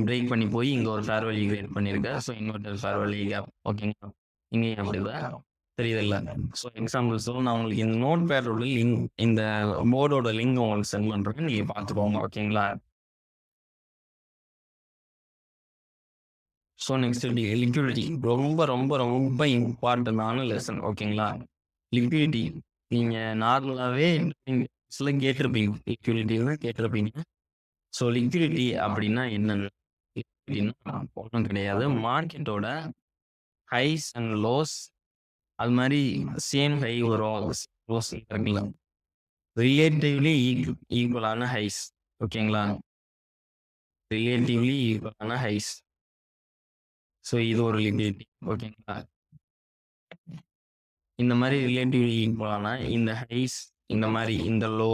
A: பிரேக் பண்ணி போய் இங்க ஒரு ஃபேர் வேல்யூ கிரியேட் பண்ணியிருக்கு. So inverted fair value gap. ஓகேங்களா? இங்கேயும் அப்படிதான். தெரியுதுல்ல? ஸோ எக்ஸாம்பிள்ஸ் நான் உங்களுக்கு இந்த நோட் பேடோட லிங்க் இந்த போர்டோட லிங்க் உங்களுக்கு சென்ட் பண்றேன். நீங்க பார்த்துக்கோங்க. ஓகேங்களா? So next liquidity. ரொம்ப ரொம்ப ரொம்ப இம்பார்ட்டன்டான லெசன். ஓகேங்களா? லிக்விடிட்டி. நீங்க நார்மலாவே நீங்க சில கேட்டிருப்பீங்க. லிக்விடிட்டின்னு கேட்டிருப்பீங்க. ஸோ லிக்விடிட்டி அப்படின்னா என்னன்னு? லிக்விடிட்டின்னா ஒண்ணும் கிடையாது. மார்க்கெட்டோட ஹைஸ் அண்ட் லோஸ் அது மாரி சேம் ஹை வரும். லோஸ் இருக்குல்ல. ரிலேட்டிவ்லி ஈக்குவலான ஹைஸ். ஓகேங்களா? ரிலேட்டிவ்லி ஈக்குவலான ஹைஸ். ஸோ இது ஒரு லிக்விடிட்டி. ஓகேங்களா? இந்த மாரி ரிலேட்டிவ்லி ஈக்குவலான இந்த ஹைஸ், இந்த மாரி இந்த லோ,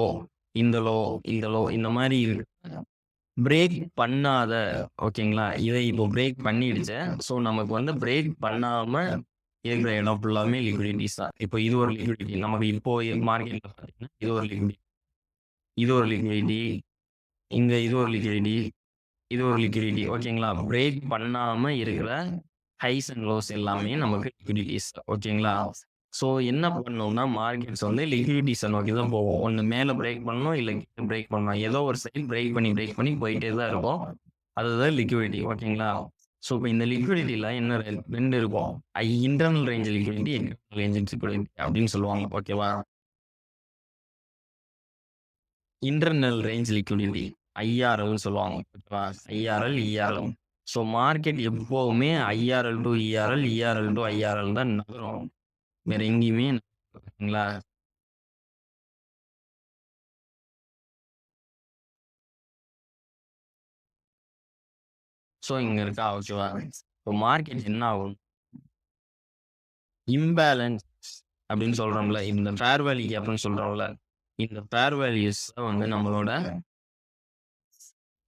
A: இந்த லோ, இந்த லோ இந்த மாரி பிரேக் பண்ணாத. ஓகேங்களா? இதை இப்போ பிரேக் பண்ணிடுச்சு. ஸோ நமக்கு வந்து பிரேக் பண்ணாம இருக்கிற இடம் ஃபுல்லாமே லிக்விடிட்டிஸ் தான். இப்போ இது ஒரு லிக்விடிட்டி. நமக்கு இப்போ மார்க்கெட்ல பார்த்தீங்கன்னா, இது ஒரு லிக்விடிட்டி. இது ஒரு லிக்விடிட்டி. இங்க இது ஒரு லிக்விடிட்டி. இது ஒரு லிக்விடிட்டி. ஓகேங்களா? பிரேக் பண்ணாம இருக்கிற ஹைஸ் அண்ட் லோஸ் எல்லாமே நமக்கு லிக்விடிட்டிஸ். ஓகேங்களா? ஸோ என்ன பண்ணணும்னா, மார்க்கெட்ஸ் வந்து லிக்விடிட்டிஸ நோக்கி தான் போகும். ஒண்ணு மேல பிரேக் பண்ணணும், இல்ல கீழ பிரேக் பண்ணணும். ஏதோ ஒரு சைடு பிரேக் பண்ணி போயிட்டே தான் இருக்கும். அதுதான் லிக்விடிட்டி. ஓகேங்களா? ஸோ இப்ப இந்த லிக்விடிட்டில என்ன 2 இருக்கும். Internal range liquidity, external range liquidity அப்படின்னு சொல்லுவாங்க. ஓகேவா? இன்டர்னல் ரேஞ்ச் லிக்விடிட்டி ஐஆர்எல்னு சொல்லுவாங்க. ஓகேவா? IRL, ERL. ஸோ மார்க்கெட் எப்பவுமே IRL to ERL, ERL to IRL தான் நகரும். வேற எங்கேயுமே ஓகேங்களா? ஸோ இங்க இருக்கா? ஓகேவா? இப்போ மார்க்கெட் என்ன ஆகும்? இம்பேலன்ஸ் அப்படின்னு சொல்றோம்ல. இந்த ஃபேர் வேல்யூ கேப்னு சொல்றோம்ல. இந்த ஃபேர் வேல்யூஸ் வந்து நம்மளோட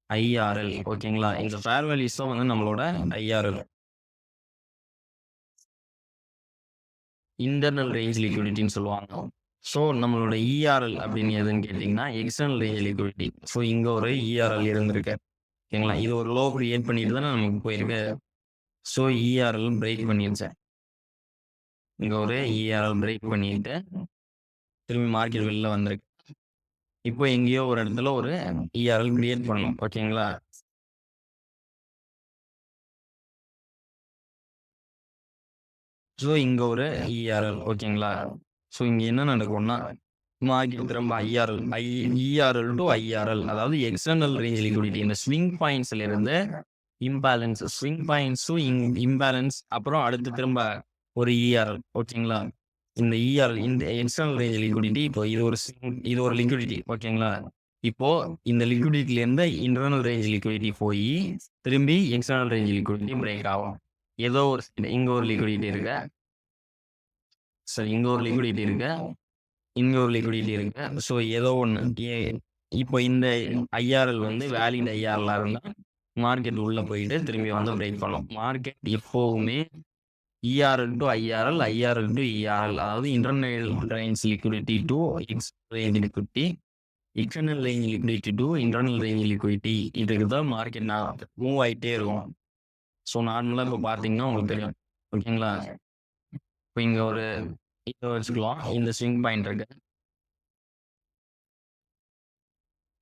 A: ஐஆர்எல். ஓகேங்களா? இந்த ஃபேர் வேல்யூஸ் தான் வந்து நம்மளோட ஐஆர்எல். இன்டர்னல் ரேஞ்ச் லிக்விடிட்டின்னு சொல்லுவாங்க. ஸோ நம்மளோட இஆர்எல் அப்படின்னு எதுன்னு கேட்டிங்கன்னா, எக்ஸ்டர்னல் ரேஞ்ச் லிக்விடிட்டி. ஸோ இங்க ஒரு இஆர்எல் இருந்திருக்கு. ஓகேங்களா? இது ஒரு லோ கிரியேட் பண்ணிட்டு தானே நமக்கு போயிருக்கு. ஸோ இஆர்எல் பிரேக் பண்ணிருச்சு. இங்க ஒரு இஆர்எல் பிரேக் பண்ணிட்டு திரும்பி மார்க்கெட் வெளில வந்திருக்கு. இப்போ எங்கேயோ ஒரு இடத்துல ஒரு இஆர்எல் கிரியேட் பண்ணணும். ஓகேங்களா? ஸோ இங்க ஒரு இஆர்எல். ஓகேங்களா? ஸோ இங்க என்ன நடக்கும்னா, மார்க்கெட் திரும்ப இஆர்எல் டூ ஐஆர்எல் அதாவது எக்ஸ்டர்னல் ரேஞ்ச் லிக்விடிட்டி இந்த ஸ்விங் பாயிண்ட்ஸ்ல இருந்து இம்பேலன்ஸ், ஸ்விங் பாயிண்ட்ஸும் இம்பேலன்ஸ். அப்புறம் அடுத்து திரும்ப ஒரு இஆர்எல். ஓகேங்களா? இந்த இஆர்எல், இந்த எக்ஸ்டர்னல் ரேஞ்ச் லிக்விடிட்டி, இப்போ இது ஒரு லிக்விடிட்டி. ஓகேங்களா? இப்போ இந்த லிக்விடிட்டிலேருந்து இன்டர்னல் ரேஞ்ச் லிக்விடிட்டி போய் திரும்பி எக்ஸ்டர்னல் ரேஞ்ச் லிக்விடிட்டி பிரேக் ஆகும். ஏதோ ஒரு இங்க ஒரு லிக்விடிட்டி இருக்கு. சரி, இங்க ஒரு லிக்விடிட்டி இருக்கு. இங்க ஒரு லிக்விடிட்டி இருக்கு. ஸோ ஏதோ ஒன்று. இப்போ இந்த ஐஆர்எல் வந்து வேலிட் ஐஆர்எல் இருந்தா மார்க்கெட் உள்ள போயிட்டு திரும்பி வந்து பிரேக் பண்ணும். மார்க்கெட் எப்போவுமே ERL to IRL, IRL to ERL, அதாவது internal range liquidity to external range liquidity, external range liquidity to internal range liquidity, இதுக்கு தான் மார்க்கெட் மூவ் ஆகிட்டே இருக்கும். ஸோ நார்மலாக இப்போ பார்த்தீங்கன்னா உங்களுக்கு தெரியும். ஓகேங்களா? இப்போ இங்கே ஒரு இதை வச்சுக்கலாம். இந்த ஸ்விங் பாயிண்ட் இருக்கு.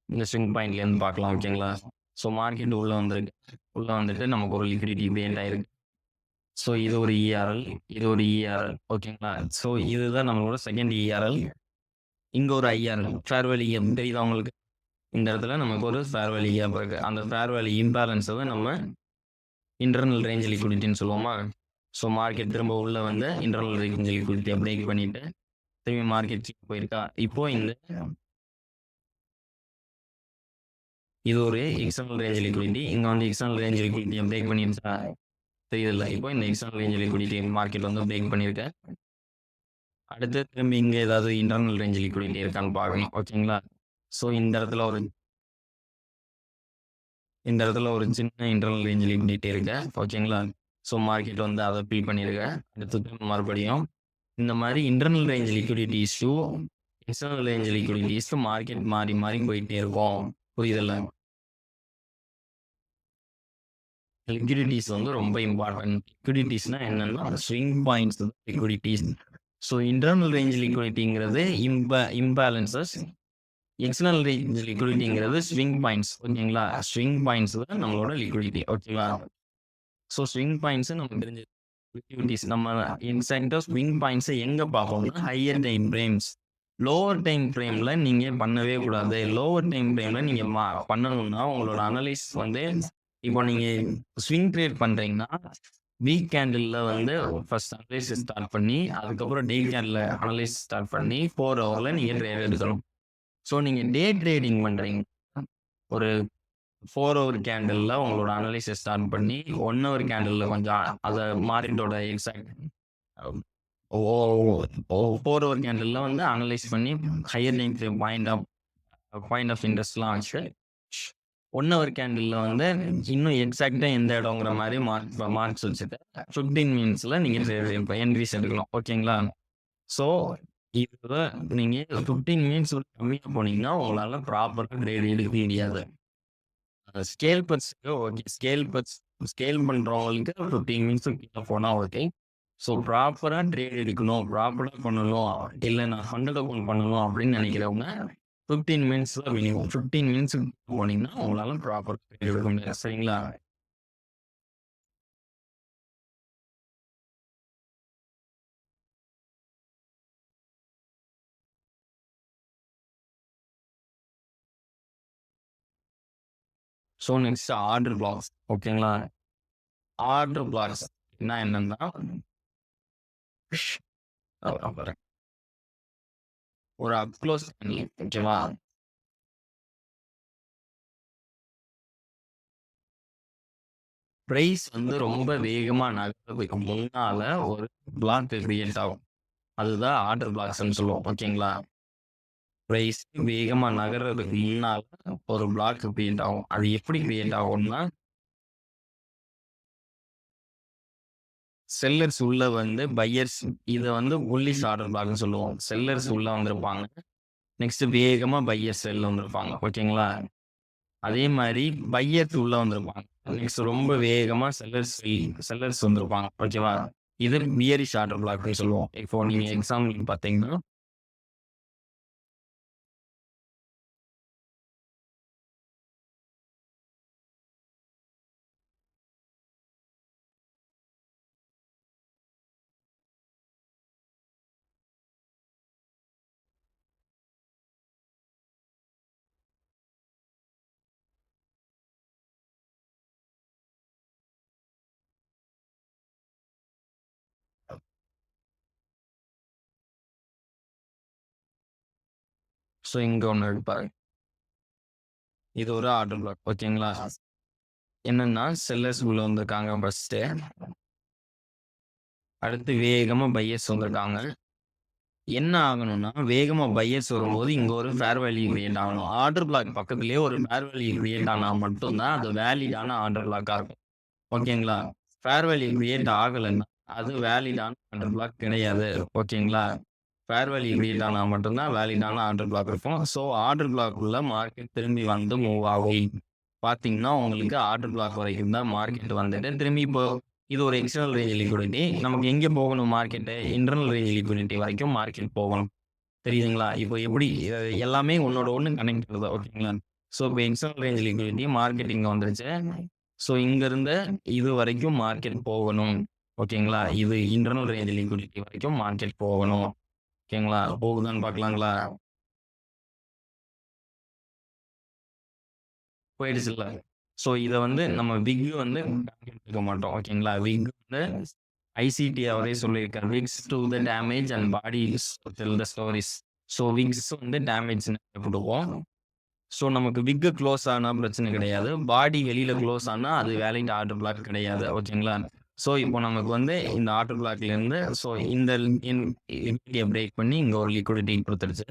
A: இந்த ஸ்விங் பாயிண்ட்லேருந்து பார்க்கலாம். ஓகேங்களா? ஸோ மார்க்கெட் உள்ளே வந்திருக்கு. உள்ளே வந்துட்டு நமக்கு ஒரு லிக்விடிட்டி கிரியேட் ஆயிருக்கு. ஸோ இது ஒரு இஆர்எல், இது ஒரு இஆர்எல். ஓகேங்களா? ஸோ இதுதான் நம்மளோட செகண்ட் இஆர்எல். இங்கே ஒரு ஐஆர்எல் ஃபேர் வேல்யூ கேப் தெரியுதா உங்களுக்கு? இந்த இடத்துல நமக்கு ஒரு ஃபேர் வேல்யூ கேப் இருக்கு. அந்த ஃபேர் வேல்யூ இம்பேலன்ஸை தான் நம்ம இன்டர்னல் ரேஞ்ச் லிக்விடிட்டின்னு சொல்லுவோமா? ஸோ மார்க்கெட் திரும்ப உள்ள வந்து இன்டர்னல் ரேஞ்ச் லிக்விடிட்டியை பிரேக் பண்ணிட்டு திரும்பி மார்க்கெட் போயிருக்கா. இப்போ இந்த இது ஒரு எக்ஸ்டர்னல் ரேஞ்ச் லிக்விடிட்டி. இங்கே வந்து எக்ஸ்டர்னல் ரேஞ்ச் லிக்விடிட்டியை பிரேக் பண்ணிருச்சா? தெரியுதுல்ல? இப்போ இந்த எக்ஸ்டர்னல் ரேஞ்ச் லிக்விடிட்டி மார்க்கெட் வந்து பிரேக் பண்ணியிருக்கேன். அடுத்து திரும்பி இங்கே ஏதாவது இன்டர்னல் ரேஞ்ச் லிக்விடிட்டி இருக்கான்னு பார்க்கணும். ஓகேங்களா? ஸோ இந்த இடத்துல ஒரு சின்ன இன்டர்னல் ரேஞ்ச் லிக்விடிட்டி இருக்கு. ஓகேங்களா? ஸோ மார்க்கெட் வந்து அதை ஃபில் பண்ணியிருக்க. அடுத்து மறுபடியும் இந்த மாதிரி internal range liquidities external range liquidities market மாறி மாறி போயிட்டே இருக்கும். புரியுதில்ல? லிக்விடிட்டிஸ் வந்து ரொம்ப இம்பார்ட்டன்ட். லிக்விடிட்டிஸ்னா என்னன்னா swing points liquidities. So internal range லிக்விடிட்டிங்கிறது இம்பேலன்சஸ், எக்ஸ்டர்னல் ரேஞ்ச் லிக்விடிட்டிங்கிறது ஸ்விங் பாயிண்ட்ஸ். ஓகேங்களா? ஸ்விங் பாயிண்ட்ஸ் தான் நம்மளோட லிக்விடிட்டி. ஓகேவா? ஸோ ஸ்விங் பாயிண்ட்ஸ் நமக்கு தெரிஞ்ச லிக்விடிட்டிஸ். நம்ம இன்சைட் ஸ்விங் பாயிண்ட்ஸை எங்கே பார்ப்போம்னா higher time frames. Lower time ஃப்ரேமில் நீங்கள் பண்ணவே கூடாது. லோவர் டைம் ஃப்ரேமில் நீங்கள் பண்ணணும்னா உங்களோட அனலைஸ் வந்து இப்போ நீங்கள் ஸ்விங் ட்ரேட் பண்ணுறீங்கன்னா வீக் கேண்டில் வந்து ஃபர்ஸ்ட் அனலைசிஸ் ஸ்டார்ட் பண்ணி அதுக்கப்புறம் டே கேண்டில் அனலைஸ் ஸ்டார்ட் பண்ணி 4 ஹவரில் நீங்கள் ட்ரேட் எடுக்கணும். ஸோ நீங்கள் டே ட்ரேடிங் பண்ணுறீங்க, ஒரு 4 ஹவர் கேண்டில் உங்களோட அனலைசிஸ் ஸ்டார்ட் பண்ணி 1 ஹவர் கேண்டில் கொஞ்சம் அதை மார்க்கெட்டோட எக்ஸாக்ட் 4 ஹவர் கேண்டில் வந்து அனலைஸ் பண்ணி ஹையர் டைம் பாயிண்ட் ஆஃப் இன்ட்ரெஸ்ட்லாம் வச்சு 1 ஹவர் கேண்டில் வந்து இன்னும் எக்ஸாக்டாக எந்த இடங்கிற மாதிரி மார்க்ஸ் வச்சுட்டு 15 மினிட்ஸில் நீங்கள் என்ட்ரிஸ் எடுக்கலாம். ஓகேங்களா? ஸோ இது நீங்கள் 15 மினிட்ஸ் கம்மியாக போனீங்கன்னா உங்களால் ப்ராப்பராக ட்ரேட் எடுக்க முடியாது. ஸ்கேல் பட்ஸ்க்கு ஓகே, ஸ்கேல் பண்ணுறவங்களுக்கு 15 மினிட்ஸ் கீழே போனால் ஓகே. ஸோ ப்ராப்பராக ட்ரேட் எடுக்கணும், ப்ராப்பராக பண்ணணும், இல்லை நான் 100 அக்கௌண்ட் பண்ணணும் அப்படின்னு நினைக்கிறவங்க 15 மினிட்ஸில் மினிமம் 15 மினிட்ஸுக்கு போனீங்கன்னா உங்களால ப்ராப்பராக ட்ரேட் எடுக்க முடியாது. சரிங்களா? So next order blocks. ஓகேங்களா? ஆர்டர் பிளாக்ஸ் என்னன்னா ஒரு அப்க்ளோஸ் பண்ணி, ஓகேவா, பிரைஸ் வந்து ரொம்ப வேகமா நகர்றதுக்கு முன்னால ஒரு பிளாக் கிரியேட் ஆகும். அதுதான் ஆர்டர் பிளாக்ஸ்ன்னு சொல்லுவோம். ஓகேங்களா? பிரைஸ் வேகமா நகர்றதுக்கு முன்னால ஒரு பிளாக் கிரியேட் ஆகும். அது எப்படி கிரியேட் ஆகும்னா செல்லர்ஸ் உள்ள வந்து பையர்ஸ், இதை வந்து புல்லிஷ் ஆர்டர் பிளாக்னு சொல்லுவோம். செல்லர்ஸ் உள்ள வந்திருப்பாங்க, நெக்ஸ்ட் வேகமா பையர்ஸ் வெளில வந்திருப்பாங்க. ஓகேங்களா? அதே மாதிரி பையர்ஸ் உள்ள வந்திருப்பாங்க, நெக்ஸ்ட் ரொம்ப வேகமா செல்லர்ஸ் வந்திருப்பாங்க. ஓகேவா? இது பியரிஷ் ஆர்டர் பிளாக்னு சொல்லுவோம். இப்போ நீங்க எக்ஸாம்பிள் பார்த்தீங்கன்னா ஸோ இங்க ஒண்ணு இருக்கு பாருங்க. இது ஒரு ஆர்டர் பிளாக். ஓகேங்களா? என்னன்னா செல்லர்ஸ் உள்ள வந்திருக்காங்க ஃபர்ஸ்ட்டு. அடுத்து வேகமா பையர்ஸ் வந்திருக்காங்க. என்ன ஆகணும்னா, வேகமா பையர்ஸ் வரும்போது இங்க ஒரு ஃபேர் வேல்யூ கிரியேட் ஆகணும். ஆர்டர் பிளாக் பக்கத்திலேயே ஒரு ஃபேர் வேல்யூ கிரியேட் ஆனா மட்டும் தான் அது வேலிடான ஆர்டர் பிளாக்கா இருக்கும். ஓகேங்களா? ஃபேர் வேல்யூ கிரியேட் ஆகலன்னா, அது வேலிடான ஆர்டர் பிளாக் கிடையாது. ஓகேங்களா? ஃபேர் வேல்யூ கிரியேட் ஆனா மட்டும் தான் வேலிடான ஆர்டர் பிளாக் இருக்கும். ஸோ ஆர்டர் பிளாக் உள்ள மார்க்கெட் திரும்பி வந்து மூவ் ஆகும். பார்த்தீங்கன்னா, உங்களுக்கு ஆர்டர் பிளாக் வரைக்கும் தான் மார்க்கெட் வந்துட்டு திரும்பி இப்போ இது ஒரு எக்ஸ்டர்னல் ரேஞ்ச் லிக்விடிட்டி. நமக்கு எங்கே போகணும் மார்க்கெட்டு? இன்டர்னல் ரேஞ்ச் லிக்விடிட்டி வரைக்கும் மார்க்கெட் போகணும். தெரியுதுங்களா? இப்போ எப்படி எல்லாமே ஒண்ணோட ஒண்ணு கனெக்ட் ஆகுது. ஓகேங்களா? ஸோ இப்போ எக்ஸ்டர்னல் ரேஞ்ச் லிக்விடிட்டி மார்க்கெட் இங்க வந்துருச்சு. ஸோ இங்கருந்து இது வரைக்கும் மார்க்கெட் போகணும். ஓகேங்களா? இது இன்டர்னல் ரேஞ்ச் லிக்விடிட்டி வரைக்கும் மார்க்கெட் போகணும். ஓகேங்களா? போகுதான்னு பார்க்கலாங்களா? போயிடுச்சுல்ல. ஸோ இத வந்து நம்ம விக் வந்து எடுக்க மாட்டோம். ஓகேங்களா? விக் வந்து ஐசிடி அவரே சொல்லியிருக்காரு. Wicks do the damage and body tell the stories. So wicks வந்து டேமேஜ்ன்னு போடுவோம். ஸோ நமக்கு விக் க்ளோஸ் ஆனா பிரச்சனை கிடையாது. பாடி வெளியில க்ளோஸ் ஆனா அது வேலிட் ஆர்டர் பிளாக் கிடையாது. ஓகேங்களா? ஸோ இப்போ நமக்கு வந்து இந்த ஆர்டர் பிளாக்ல இருந்து ஸோ இந்த லிக்விடிட்டியை பிரேக் பண்ணி இங்க ஒரு லிக்விடிட்டி கொடுத்துருச்சு.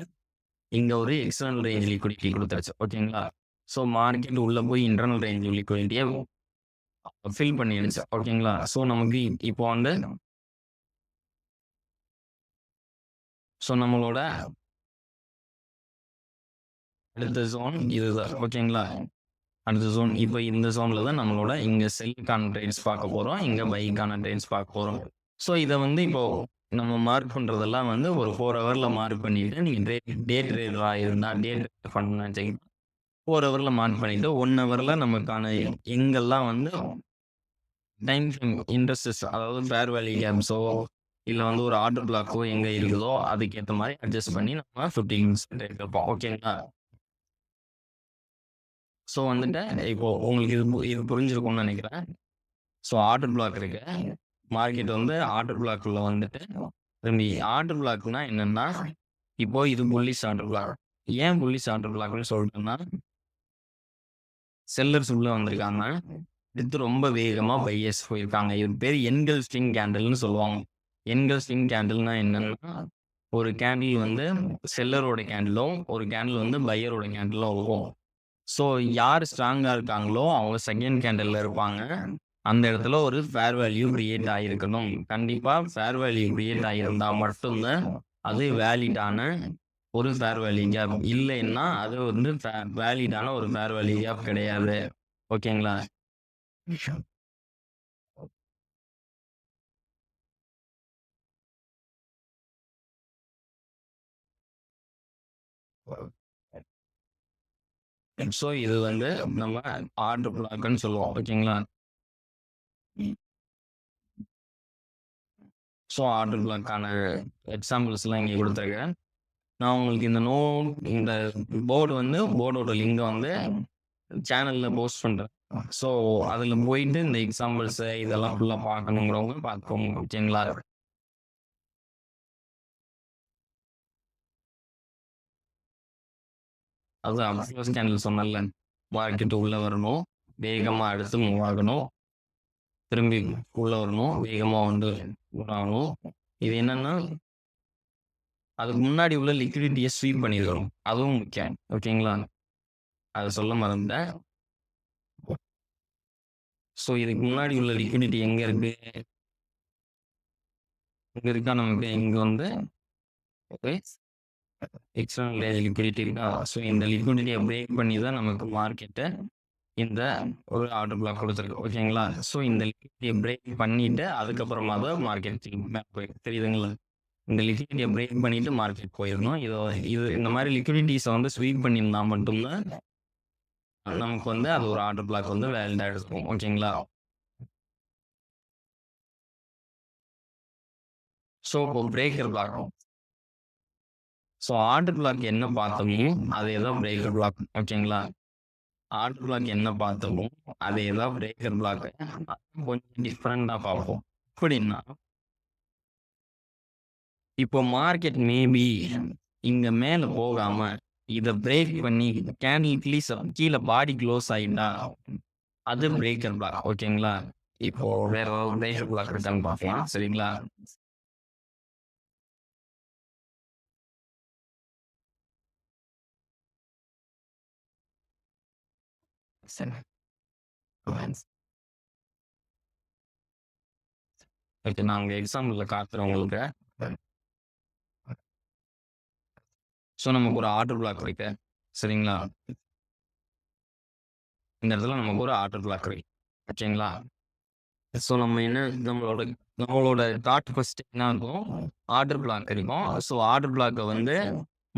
A: இங்க ஒரு எக்ஸ்டர்னல் ரேஞ்ச் லிக்விடிட்டி கொடுத்துருச்சு. ஓகேங்களா? ஸோ மார்க்கெட் உள்ள போய் இன்டர்னல் ரேஞ்ச் லிக்விடிட்டியை ஃபில் பண்ணிடுச்சு. ஓகேங்களா? ஸோ நமக்கு இப்போ வந்து ஸோ நம்மளோட அடுத்த ஜோன் இதுதான். ஓகேங்களா? அடுத்த ஜோன் இப்போ இந்த ஜோன்ல தான் நம்மளோட இங்க செல்லுக்கான ட்ரேட்ஸ் பார்க்க போறோம். இங்க பைக்கான ட்ரேட்ஸ் பார்க்க போறோம். ஸோ இதை வந்து இப்போ நம்ம மார்க் பண்றதெல்லாம் வந்து ஒரு 4 ஹவர்ல மார்க் பண்ணிட்டு நீங்க டே ட்ரேடரா இருந்தா டே ட்ரேட் பண்ணணும்னு 4 ஹவர்ல மார்க் பண்ணிட்டு 1 ஹவர்ல நமக்கான எங்கெல்லாம் வந்து டைம் ஃப்ரேம் இண்டஸ்ட்ரீஸ் அதாவது ஃபேர் வேல்யூ கேப்ஸோ இல்ல வந்து ஒரு ஆர்டர் பிளாக்கோ எங்க இருக்குதோ அதுக்கேற்ற மாதிரி அட்ஜஸ்ட் பண்ணி நம்ம 15 மினிட்ஸ் ட்ரேட் வைப்போம். ஓகேங்களா? ஸோ வந்துட்டு இப்போ உங்களுக்கு இது புரிஞ்சிருக்கும்னு நினைக்கிறேன். ஸோ ஆர்டர் பிளாக் இருக்கு. மார்க்கெட் வந்து ஆர்டர் பிளாக்குள்ள வந்துட்டு திரும்பி ஆர்டர் பிளாக்னா என்னன்னா இப்போ இது புல்லிஷ் ஆர்டர் பிளாக். ஏன் புல்லிஷ் ஆர்டர் பிளாக்னு சொல்லிட்டேன்னா செல்லர்ஸ் உள்ள வந்திருக்காங்க. அடுத்து ரொம்ப வேகமா பையர்ஸ் போயிருக்காங்க. இது பேர் என்கல்ஸ்டிங் கேண்டில்னு சொல்லுவாங்க. என்கல்ஸ்டிங் கேண்டில்னா என்னன்னா ஒரு கேண்டில் வந்து செல்லரோட கேண்டிலும் ஒரு கேண்டில் வந்து பையரோட கேண்டிலும் இருக்கும். ஸோ யார் ஸ்ட்ராங்கா இருக்காங்களோ அவங்க செகண்ட் கேண்டில்ல இருப்பாங்க. அந்த இடத்துல ஒரு ஃபேர் வேல்யூ கிரியேட் ஆகிருக்கணும். கண்டிப்பா ஃபேர் வேல்யூ கிரியேட் ஆகியிருந்தா மட்டும்தான் அது வேலிடான ஒரு ஃபேர் வேல்யூ கேப். இல்லைன்னா அது வந்து வேலிடான ஒரு ஃபேர் வேல்யூ கேப் கிடையாது. ஓகேங்களா? ஸோ இது வந்து நம்ம ஆர்டர் பிளாக்னு சொல்லுவோம். ஓகேங்களா? ஸோ ஆர்டர் பிளாக்கான எக்ஸாம்பிள்ஸ்லாம் இங்கே கொடுத்துருக்கேன். நான் உங்களுக்கு இந்த போர்டு வந்து போர்டோட லிங்கை வந்து சேனல்ல போஸ்ட் பண்றேன். ஸோ அதில் போயிட்டு இந்த எக்ஸாம்பிள்ஸ் இதெல்லாம் ஃபுல்லாக பார்க்கணுங்கிறவங்க பார்த்துக்கோங்க. ஓகேங்களா? அதுதான் ஃபர்ஸ்ட் சேனல் சொன்னல மார்க்கெட் உள்ள வரணும், வேகமாக அடுத்து மூவ் ஆகணும், திரும்பி உள்ள வரணும், வேகமாக வந்து மூவ் ஆகணும். இது என்னன்னா அதுக்கு முன்னாடி உள்ள லிக்விடிட்டியை ஸ்வீப் பண்ணிருக்கணும். அதுவும் முக்கியம். ஓகேங்களா? அதை சொல்ல மறந்தேன். ஸோ இதுக்கு முன்னாடி உள்ள லிக்விடிட்டி எங்க இருக்கு? இங்க இருக்கா நமக்கு இங்க வந்து எக்ஸ்டர்னல் லிக்விடிட்டி இருக்கா? ஸோ இந்த லிக்விடிட்டியை பிரேக் பண்ணி தான் நமக்கு மார்க்கெட்டை இந்த ஒரு ஆர்டர் பிளாக் கொடுத்துருக்கு. ஓகேங்களா? ஸோ இந்த லிக்விடிட்டியை பிரேக் பண்ணிட்டு அதுக்கப்புறமா தான் மார்க்கெட் தெரியுதுங்களா? இந்த லிக்விடிட்டியை பிரேக் பண்ணிட்டு மார்க்கெட் போயிடணும். இது இந்த மாதிரி லிக்விடிட்டிஸை வந்து ஸ்வீப் பண்ணியிருந்தா மட்டும்தான் நமக்கு வந்து அது ஒரு ஆர்டர் பிளாக் வந்து வேலிடா இருக்கும். ஓகேங்களா? ஸோ இப்போ breaker block. So order block என்ன பார்த்தோமோ அதே தான் பிரேக்கர் பிளாக். ஓகேங்களா? ஆர்டர் பிளாக் என்ன பார்த்தோமோ அதே தான் பிரேக்கர் பிளாக். கொஞ்சம் டிஃப்ரெண்டாக பார்ப்போம். எப்படின்னா இப்போ மார்க்கெட் மேபி இங்க மேல போகாம இத பிரேக் பண்ணி கேண்டில் கீழ பாடி க்ளோஸ் ஆயிட்டா, அது பிரேக்கர் பிளாக். ஓகேங்களா? இப்போ வேற ஏதாவது பிரேக்கர் பிளாக் இருக்கான்னு பார்க்கலாம். சரிங்களா? சரி. ஓகே. நான் அங்க எக்ஸாம்பிள்ல காட்டுறேன் உங்களுக்கு. ஸோ நமக்கு ஒரு ஆர்டர் பிளாக் இருக்கு. சரிங்களா? இந்த இடத்துல நமக்கு ஒரு ஆர்டர் பிளாக் இருக்கு. ஓகேங்களா? ஸோ நம்ம என்ன நம்மளோட நம்மளோட தாட் ஃபர்ஸ்ட் என்ன இருக்கும்? ஆர்டர் பிளாக் இருக்கும். ஸோ ஆர்டர் பிளாக்க வந்து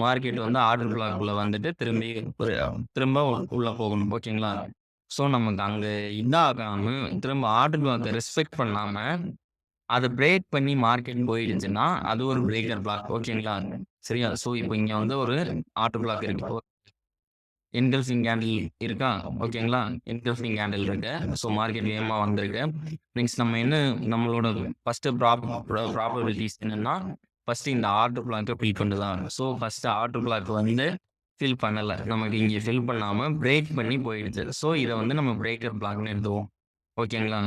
A: மார்க்கெட் வந்து ஆர்டர் பிளாக்குள்ள வந்துட்டு திரும்ப உள்ள போகணும். ஓகேங்களா? ஸோ நமக்கு அங்க இதாகாம திரும்ப ஆர்டர் பிளாக்க ரெஸ்பெக்ட் பண்ணாம அத பிரேக் பண்ணி மார்க்கெட் போயிடுச்சுன்னா, அது ஒரு பிரேக்கர் பிளாக். ஓகேங்களா? சரியா? ஸோ இப்போ இங்க வந்து ஒரு ஆர்டர் பிளாக் இருக்கு. என்கல்ஃபிங் கேண்டில் இருக்கா? ஓகேங்களா? என்கல்ஃபிங் கேண்டில் இருக்கு. ஸோ மார்க்கெட் வேகமா வந்திருக்கு. நெக்ஸ்ட் நம்ம என்ன நம்மளோட ஃபர்ஸ்ட் ப்ராபபிலிட்டீஸ் என்னன்னா, ஃபர்ஸ்ட் இந்த ஆர்டர் பிளாக்க ஃபில் பண்ணுதான். ஸோ ஃபர்ஸ்ட் ஆர்டர் பிளாக் வந்து ஃபில் பண்ணல. நமக்கு இங்க ஃபில் பண்ணாம பிரேக் பண்ணி போயிடுச்சு. ஸோ இத வந்து நம்ம பிரேக்கர் பிளாக்ன்னு எழுதுவோம். ஓகேங்களா?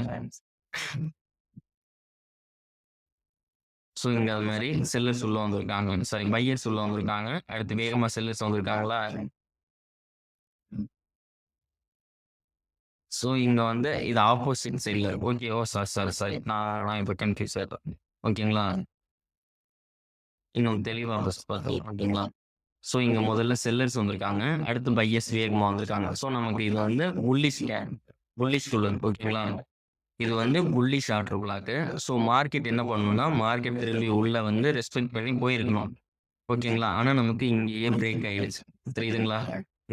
A: ஸோ இங்க அது மாரி செல்லர்ஸ் உள்ள வந்திருக்காங்க. சாரி பையர்ஸ் உள்ள வந்திருக்காங்க. அடுத்து வேகமா செல்லர்ஸ் வந்திருக்காங்களா? ஸோ இங்க வந்து இது ஆப்போசிட் சைட்ல இருக்கு. ஓகே. ஓ! சாரி. நான் இப்ப கன்ஃப்யூஸ் ஆயிட்டேன். ஓகேங்களா? இன்னும் தெளிவா ஃபர்ஸ்ட் பார்க்கலாம். ஓகேங்களா? ஸோ இங்க முதல்ல செல்லர்ஸ் வந்திருக்காங்க. அடுத்து பையர்ஸ் வேகமா வந்திருக்காங்க. ஸோ நமக்கு இது வந்து புல்லிஷ் குள்ள ஓகேங்களா? இது வந்து bullish order black. So market என்ன பண்ணணும்னா, மார்க்கெட் திரும்பி உள்ள வந்து ரெஸ்பெக்ட் பண்ணி போயிருக்கணும். ஓகேங்களா? ஆனா நமக்கு இங்கேயே பிரேக் ஆயிடுச்சு. தெரியுதுங்களா?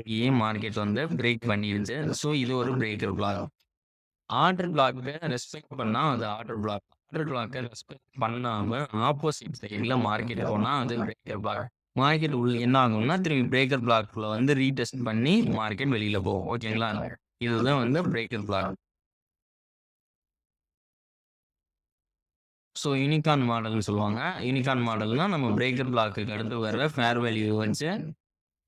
A: இங்கேயே மார்க்கெட் வந்து பிரேக் பண்ணிடுச்சு. ஸோ இது ஒரு பிரேக்கர் பிளாக். ஆர்டர் பிளாக்க ரெஸ்பெக்ட் பண்ணா அது ஆர்டர் பிளாக். ஆர்டர் பிளாக்க ரெஸ்பெக்ட் பண்ணாம ஆப்போசிட் சைடுல மார்க்கெட் போனா அது பிரேக்கர் பிளாக். மார்க்கெட் உள்ள என்ன ஆகும்னா, திரும்பி பிரேக்கர் பிளாக்ல வந்து ரீடெஸ்ட் பண்ணி மார்க்கெட் வெளியில போகும். ஓகேங்களா? இதுதான் வந்து பிரேக்கர் பிளாக். ஸோ யூனிகார்ன் மாடல்னு சொல்லுவாங்க. யூனிகார்ன் மாடல்னா நம்ம பிரேக்கர் பிளாக்குக்கு அடுத்து வர ஃபேர் வேல்யூ வச்சு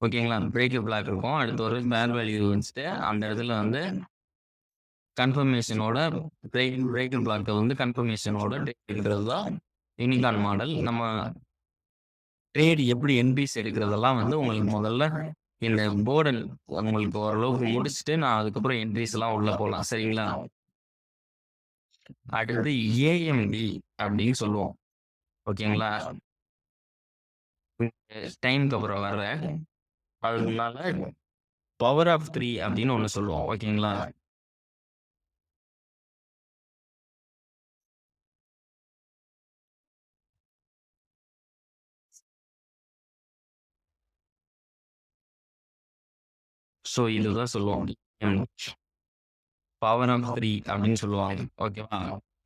A: ஓகேங்களா? பிரேக்கர் பிளாக் இருக்கும். அடுத்து ஒரு ஃபேர் வேல்யூ வச்சுட்டு அந்த இடத்துல வந்து கன்ஃபர்மேஷனோட பிரேக்கர் பிளாக்க வந்து கன்ஃபர்மேஷனோட ட்ரேட் எடுக்கிறது தான் யூனிகார்ன் மாடல். நம்ம ட்ரேட் எப்படி என்ட்ரிஸ் எடுக்கிறதெல்லாம் வந்து உங்களுக்கு முதல்ல இந்த போர்டு உங்களுக்கு ஓரளவுக்கு முடிச்சுட்டு நான் அதுக்கப்புறம் என்ட்ரிஸ் எல்லாம் உள்ள போகலாம். சரிங்களா? அடுத்து ஏஎம்டி அப்படின்னு சொல்லுவோம். ஓகேங்களா? டைம்க்கு அப்புறம் வர அதனால பவர் ஆஃப் 3 அப்படின்னு ஒண்ணு சொல்லுவோம். ஓகேங்களா? ஸோ இதுதான் சொல்லுவோம். பவர் ஆஃப் 3 அப்படின்னு சொல்லுவாங்க. ஓகேவா?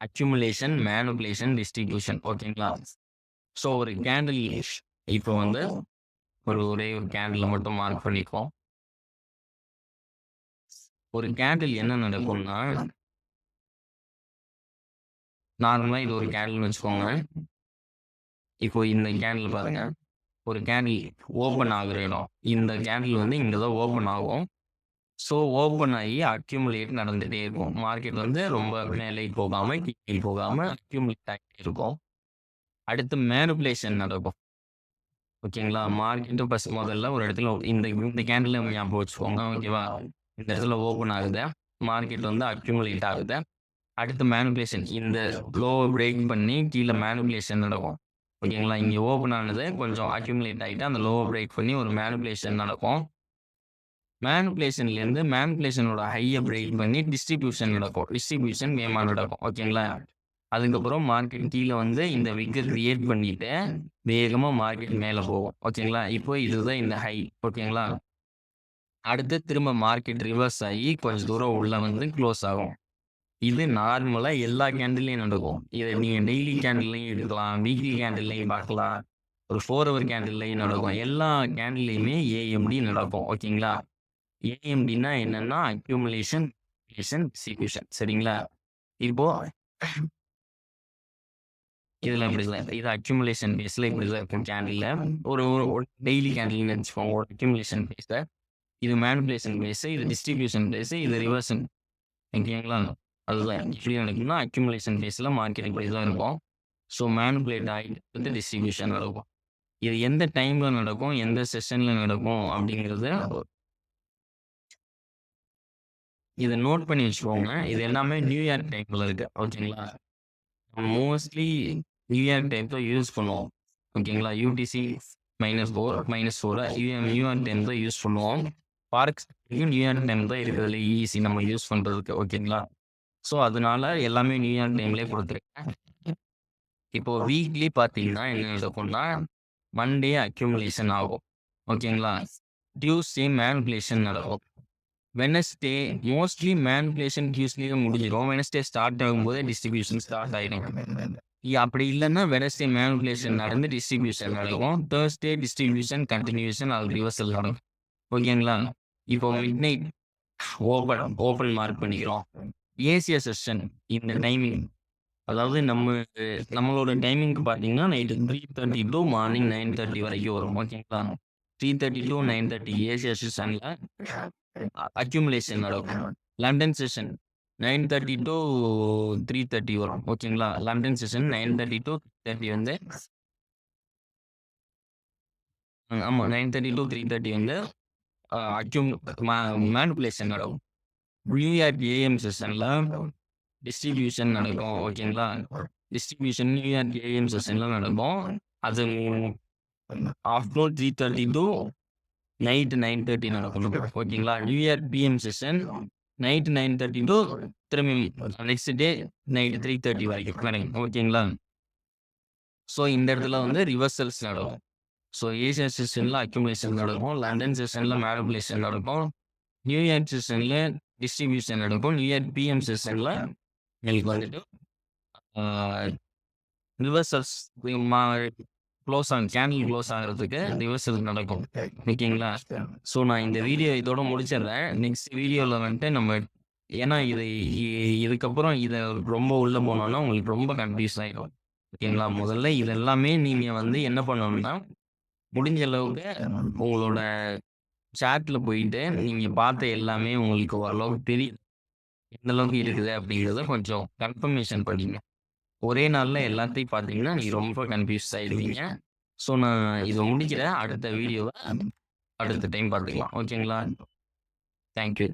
A: Accumulation, manipulation, distribution. ஓகேங்களா? ஸோ ஒரு கேண்டில் இப்போ வந்து ஒரே ஒரு கேண்டில் மட்டும் மார்க் பண்ணிப்போம். ஒரு கேண்டில் என்ன நடக்கும்னா, நார்மலா இது ஒரு கேண்டில்னு வச்சுக்கோங்க. இப்போ இந்த கேண்டில் பாருங்க. ஒரு கேண்டில் ஓப்பன் ஆகுற இடம். இந்த கேண்டில் வந்து இங்க தான் ஓப்பன் ஆகும். ஸோ ஓப்பன் ஆகி அக்யூமுலேட் நடந்துட்டே இருக்கும். மார்க்கெட் வந்து ரொம்ப மேலே போகாம, கீழே போகாம அக்யூமுலேட் ஆகிட்டே இருக்கும். அடுத்து மேனிபுலேஷன் நடக்கும். ஓகேங்களா? மார்க்கெட் ஃபர்ஸ்ட் முதல்ல ஒரு இடத்துல இந்த இந்த கேண்டில் ஞாபகம் வச்சுக்கோங்க. ஓகேவா? இந்த இடத்துல ஓப்பன் ஆகுது. மார்க்கெட் வந்து அக்யூமுலேட் ஆகுது. அடுத்து மேனிபுலேஷன் இந்த லோவ பிரேக் பண்ணி கீழ மேனிபுலேஷன் நடக்கும். ஓகேங்களா? இங்க ஓப்பன் ஆனது கொஞ்சம் அக்யூமுலேட் ஆயிட்டு அந்த லோவ பிரேக் பண்ணி ஒரு மேனிபுலேஷன் நடக்கும். மேனிபுலேஷன்லேருந்து மேனிபுலேஷனோட ஹைய பிரேக் பண்ணி டிஸ்ட்ரிபியூஷன் நடக்கும். டிஸ்ட்ரிபியூஷன் வேகமா நடக்கும். ஓகேங்களா? அதுக்கப்புறம் மார்க்கெட் கீழ வந்து இந்த விக்க கிரியேட் பண்ணிட்டு வேகமா மார்க்கெட் மேல போகும். ஓகேங்களா? இப்போ இதுதான் இந்த ஹை. ஓகேங்களா? அடுத்து திரும்ப மார்க்கெட் ரிவர்ஸ் ஆகி கொஞ்சம் தூரம் உள்ள வந்து க்ளோஸ் ஆகும். இது நார்மலா எல்லா கேண்டில்லயும் நடக்கும். இத நீங்க டெய்லி கேண்டில்லயும் எடுக்கலாம். வீக்லி கேண்டில்லயும் பார்க்கலாம். ஒரு 4 ஹவர் கேண்டில்லயும் நடக்கும். எல்லா கேண்டில்லயுமே ஏஎம்டி நடக்கும். ஓகேங்களா? ஏஎம்டின்னா என்னன்னா அக்யூமுலேஷன், டிஸ்ட்ரிபியூஷன். சரிங்களா? இப்போ இதுல இப்படி இல்ல. இது அக்யூமுலேஷன் பேஸ்ல இப்படிதான் இருக்கும் கேண்டில்ல. ஒரு டெய்லி கேண்டில்னு வச்சுக்கோங்க. ஒரு அக்யூமுலேஷன் பேஸ்ல. இது மேனிபுலேஷன் பேஸ், இது டிஸ்ட்ரிபியூஷன் பேஸ், இது ரிவர்ஷன். ஓகேங்களா? அதுதான் எப்படி நடக்கும்னா அக்யூமுலேஷன் பேஸ்ல மார்க்கெட் இப்படி தான் இருக்கும். ஸோ மேனிபுலேட் ஆகிட்டு வந்து டிஸ்ட்ரிபியூஷன் நடக்கும். இது எந்த டைம்ல நடக்கும், எந்த செஷன்ல நடக்கும் அப்படிங்கிறது இதை நோட் பண்ணி வச்சுக்கோங்க. இது எல்லாமே நியூயார்க் டைம்ல இருக்கு. ஓகேங்களா? மோஸ்ட்லி நியூயார்க் டைம் தான் யூஸ் பண்ணுவோம். ஓகேங்களா? யூடிசி -4 -4 நியூயார்க் டைம் தான் யூஸ் பண்ணுவோம். ஃபாரெக்ஸ் நியூயார்க் டைம் தான் இருக்கிறதுல ஈஸி நம்ம யூஸ் பண்றதுக்கு. ஓகேங்களா? ஸோ அதனால எல்லாமே நியூயார்க் டைம்லேயே கொடுத்துருக்கேன். இப்போ வீக்லி பார்த்தீங்கன்னா என்ன நடக்கும்னா மண்டே அக்யூமுலேஷன் ஆகும். ஓகேங்களா? டியூஸ்டே மேனிபுலேஷன் நடக்கும். வெட்னஸ்டே மோஸ்ட்லி மேனிபுலேஷன் டியூஸ்டே முடிஞ்சிடும். வெட்னஸ்டே ஸ்டார்ட் ஆகும்போதே டிஸ்ட்ரிபியூஷன் ஸ்டார்ட் ஆகிடும். அப்படி இல்லைன்னா வெட்னஸ்டே மேனிபுலேஷன் நடந்து டிஸ்ட்ரிபியூஷன் நடக்கும். தேர்ஸ்டே டிஸ்ட்ரிபியூஷன் கண்டினியூஷன் அது ரிவர்சல் நடக்கும். ஓகேங்களா? இப்போ மிட் நைட் ஓப்பன் மார்க் பண்ணிக்கிறோம். ஏசியா செஷன் இந்த டைமிங் அதாவது நம்மளோட டைமிங்க்கு பார்த்தீங்கன்னா நைட்டு 3:30 டு மார்னிங் 9:30 வரைக்கும் வரும். ஓகேங்களா? 3:30 டு 9:30 ஏசியா செஷனில் அக்யூமுலேஷன் நடக்கும். லண்டன் செஷன் 9:30 டு 3:30 வரும். ஓகேங்களா? லண்டன் செஷன் 9:30 டு 3:30 வந்து ஆமாம் 9:30 டு 3:30 வந்து மேனிபுலேஷன் நடக்கும். நியூயார்க் ஏஎம் செஷனில் டிஸ்ட்ரிபியூஷன் நடக்கும். ஓகேங்களா? டிஸ்ட்ரிபியூஷன் நியூயார்க் ஏஎம் செஷன்ல நடக்கும். அது ஆஃப்டர்நூன் 3:30 டு நைட் 9:30 நடக்கும். ஓகேங்களா? New York PM session night 9:30 to திரும்பி நெக்ஸ்ட் டே நைட் 3:30 வரைக்கும் நடக்கும். ஓகேங்களா? ஸோ இந்த இடத்துல வந்து ரிவர்சல்ஸ் நடக்கும். ஸோ ஏசியா செஷனில் அக்யூமுலேஷன் நடக்கும். லண்டன் செஷனில் மேனிபுலேஷன் நடக்கும். நியூயார்க் செஷனில் டிஸ்ட்ரிபியூஷன் நடக்கும். நியூயார்க் பிஎம் செஷனில் எங்களுக்கு வந்துட்டு ரிவர்சல்ஸ் க்ளோஸ் ஆகும். கேண்டில் க்ளோஸ் ஆகிறதுக்கு ரிவர்சல் நடக்கும். ஓகேங்களா? ஸோ நான் இந்த வீடியோ இதோட முடிச்சிடுறேன். நெக்ஸ்ட் வீடியோவில் வந்துட்டு நம்ம ஏன்னா இதுக்கப்புறம் இதை ரொம்ப உள்ள போனோம்னா உங்களுக்கு ரொம்ப கன்ஃபியூஸ் ஆகிடும். ஓகேங்களா? முதல்ல இதெல்லாமே நீங்கள் வந்து என்ன பண்ணணும்னா முடிஞ்ச அளவுக்கு உங்களோட சாட்ல போயிட்டு நீங்கள் பார்த்த எல்லாமே உங்களுக்கு ஓரளவுக்கு தெரியும் எந்த அளவுக்கு இருக்குது அப்படிங்கிறத கொஞ்சம் கன்ஃபர்மேஷன் பண்ணிங்க. ஒரே நாள்ல எல்லாத்தையும் பார்த்தீங்கன்னா நீங்க ரொம்ப கன்ஃபியூஸ் ஆயிடுவீங்க. ஸோ நான் இதை முடிக்கிறேன். அடுத்த வீடியோவை அடுத்த டைம் பார்த்துக்கலாம். ஓகேங்களா? தேங்க்யூ.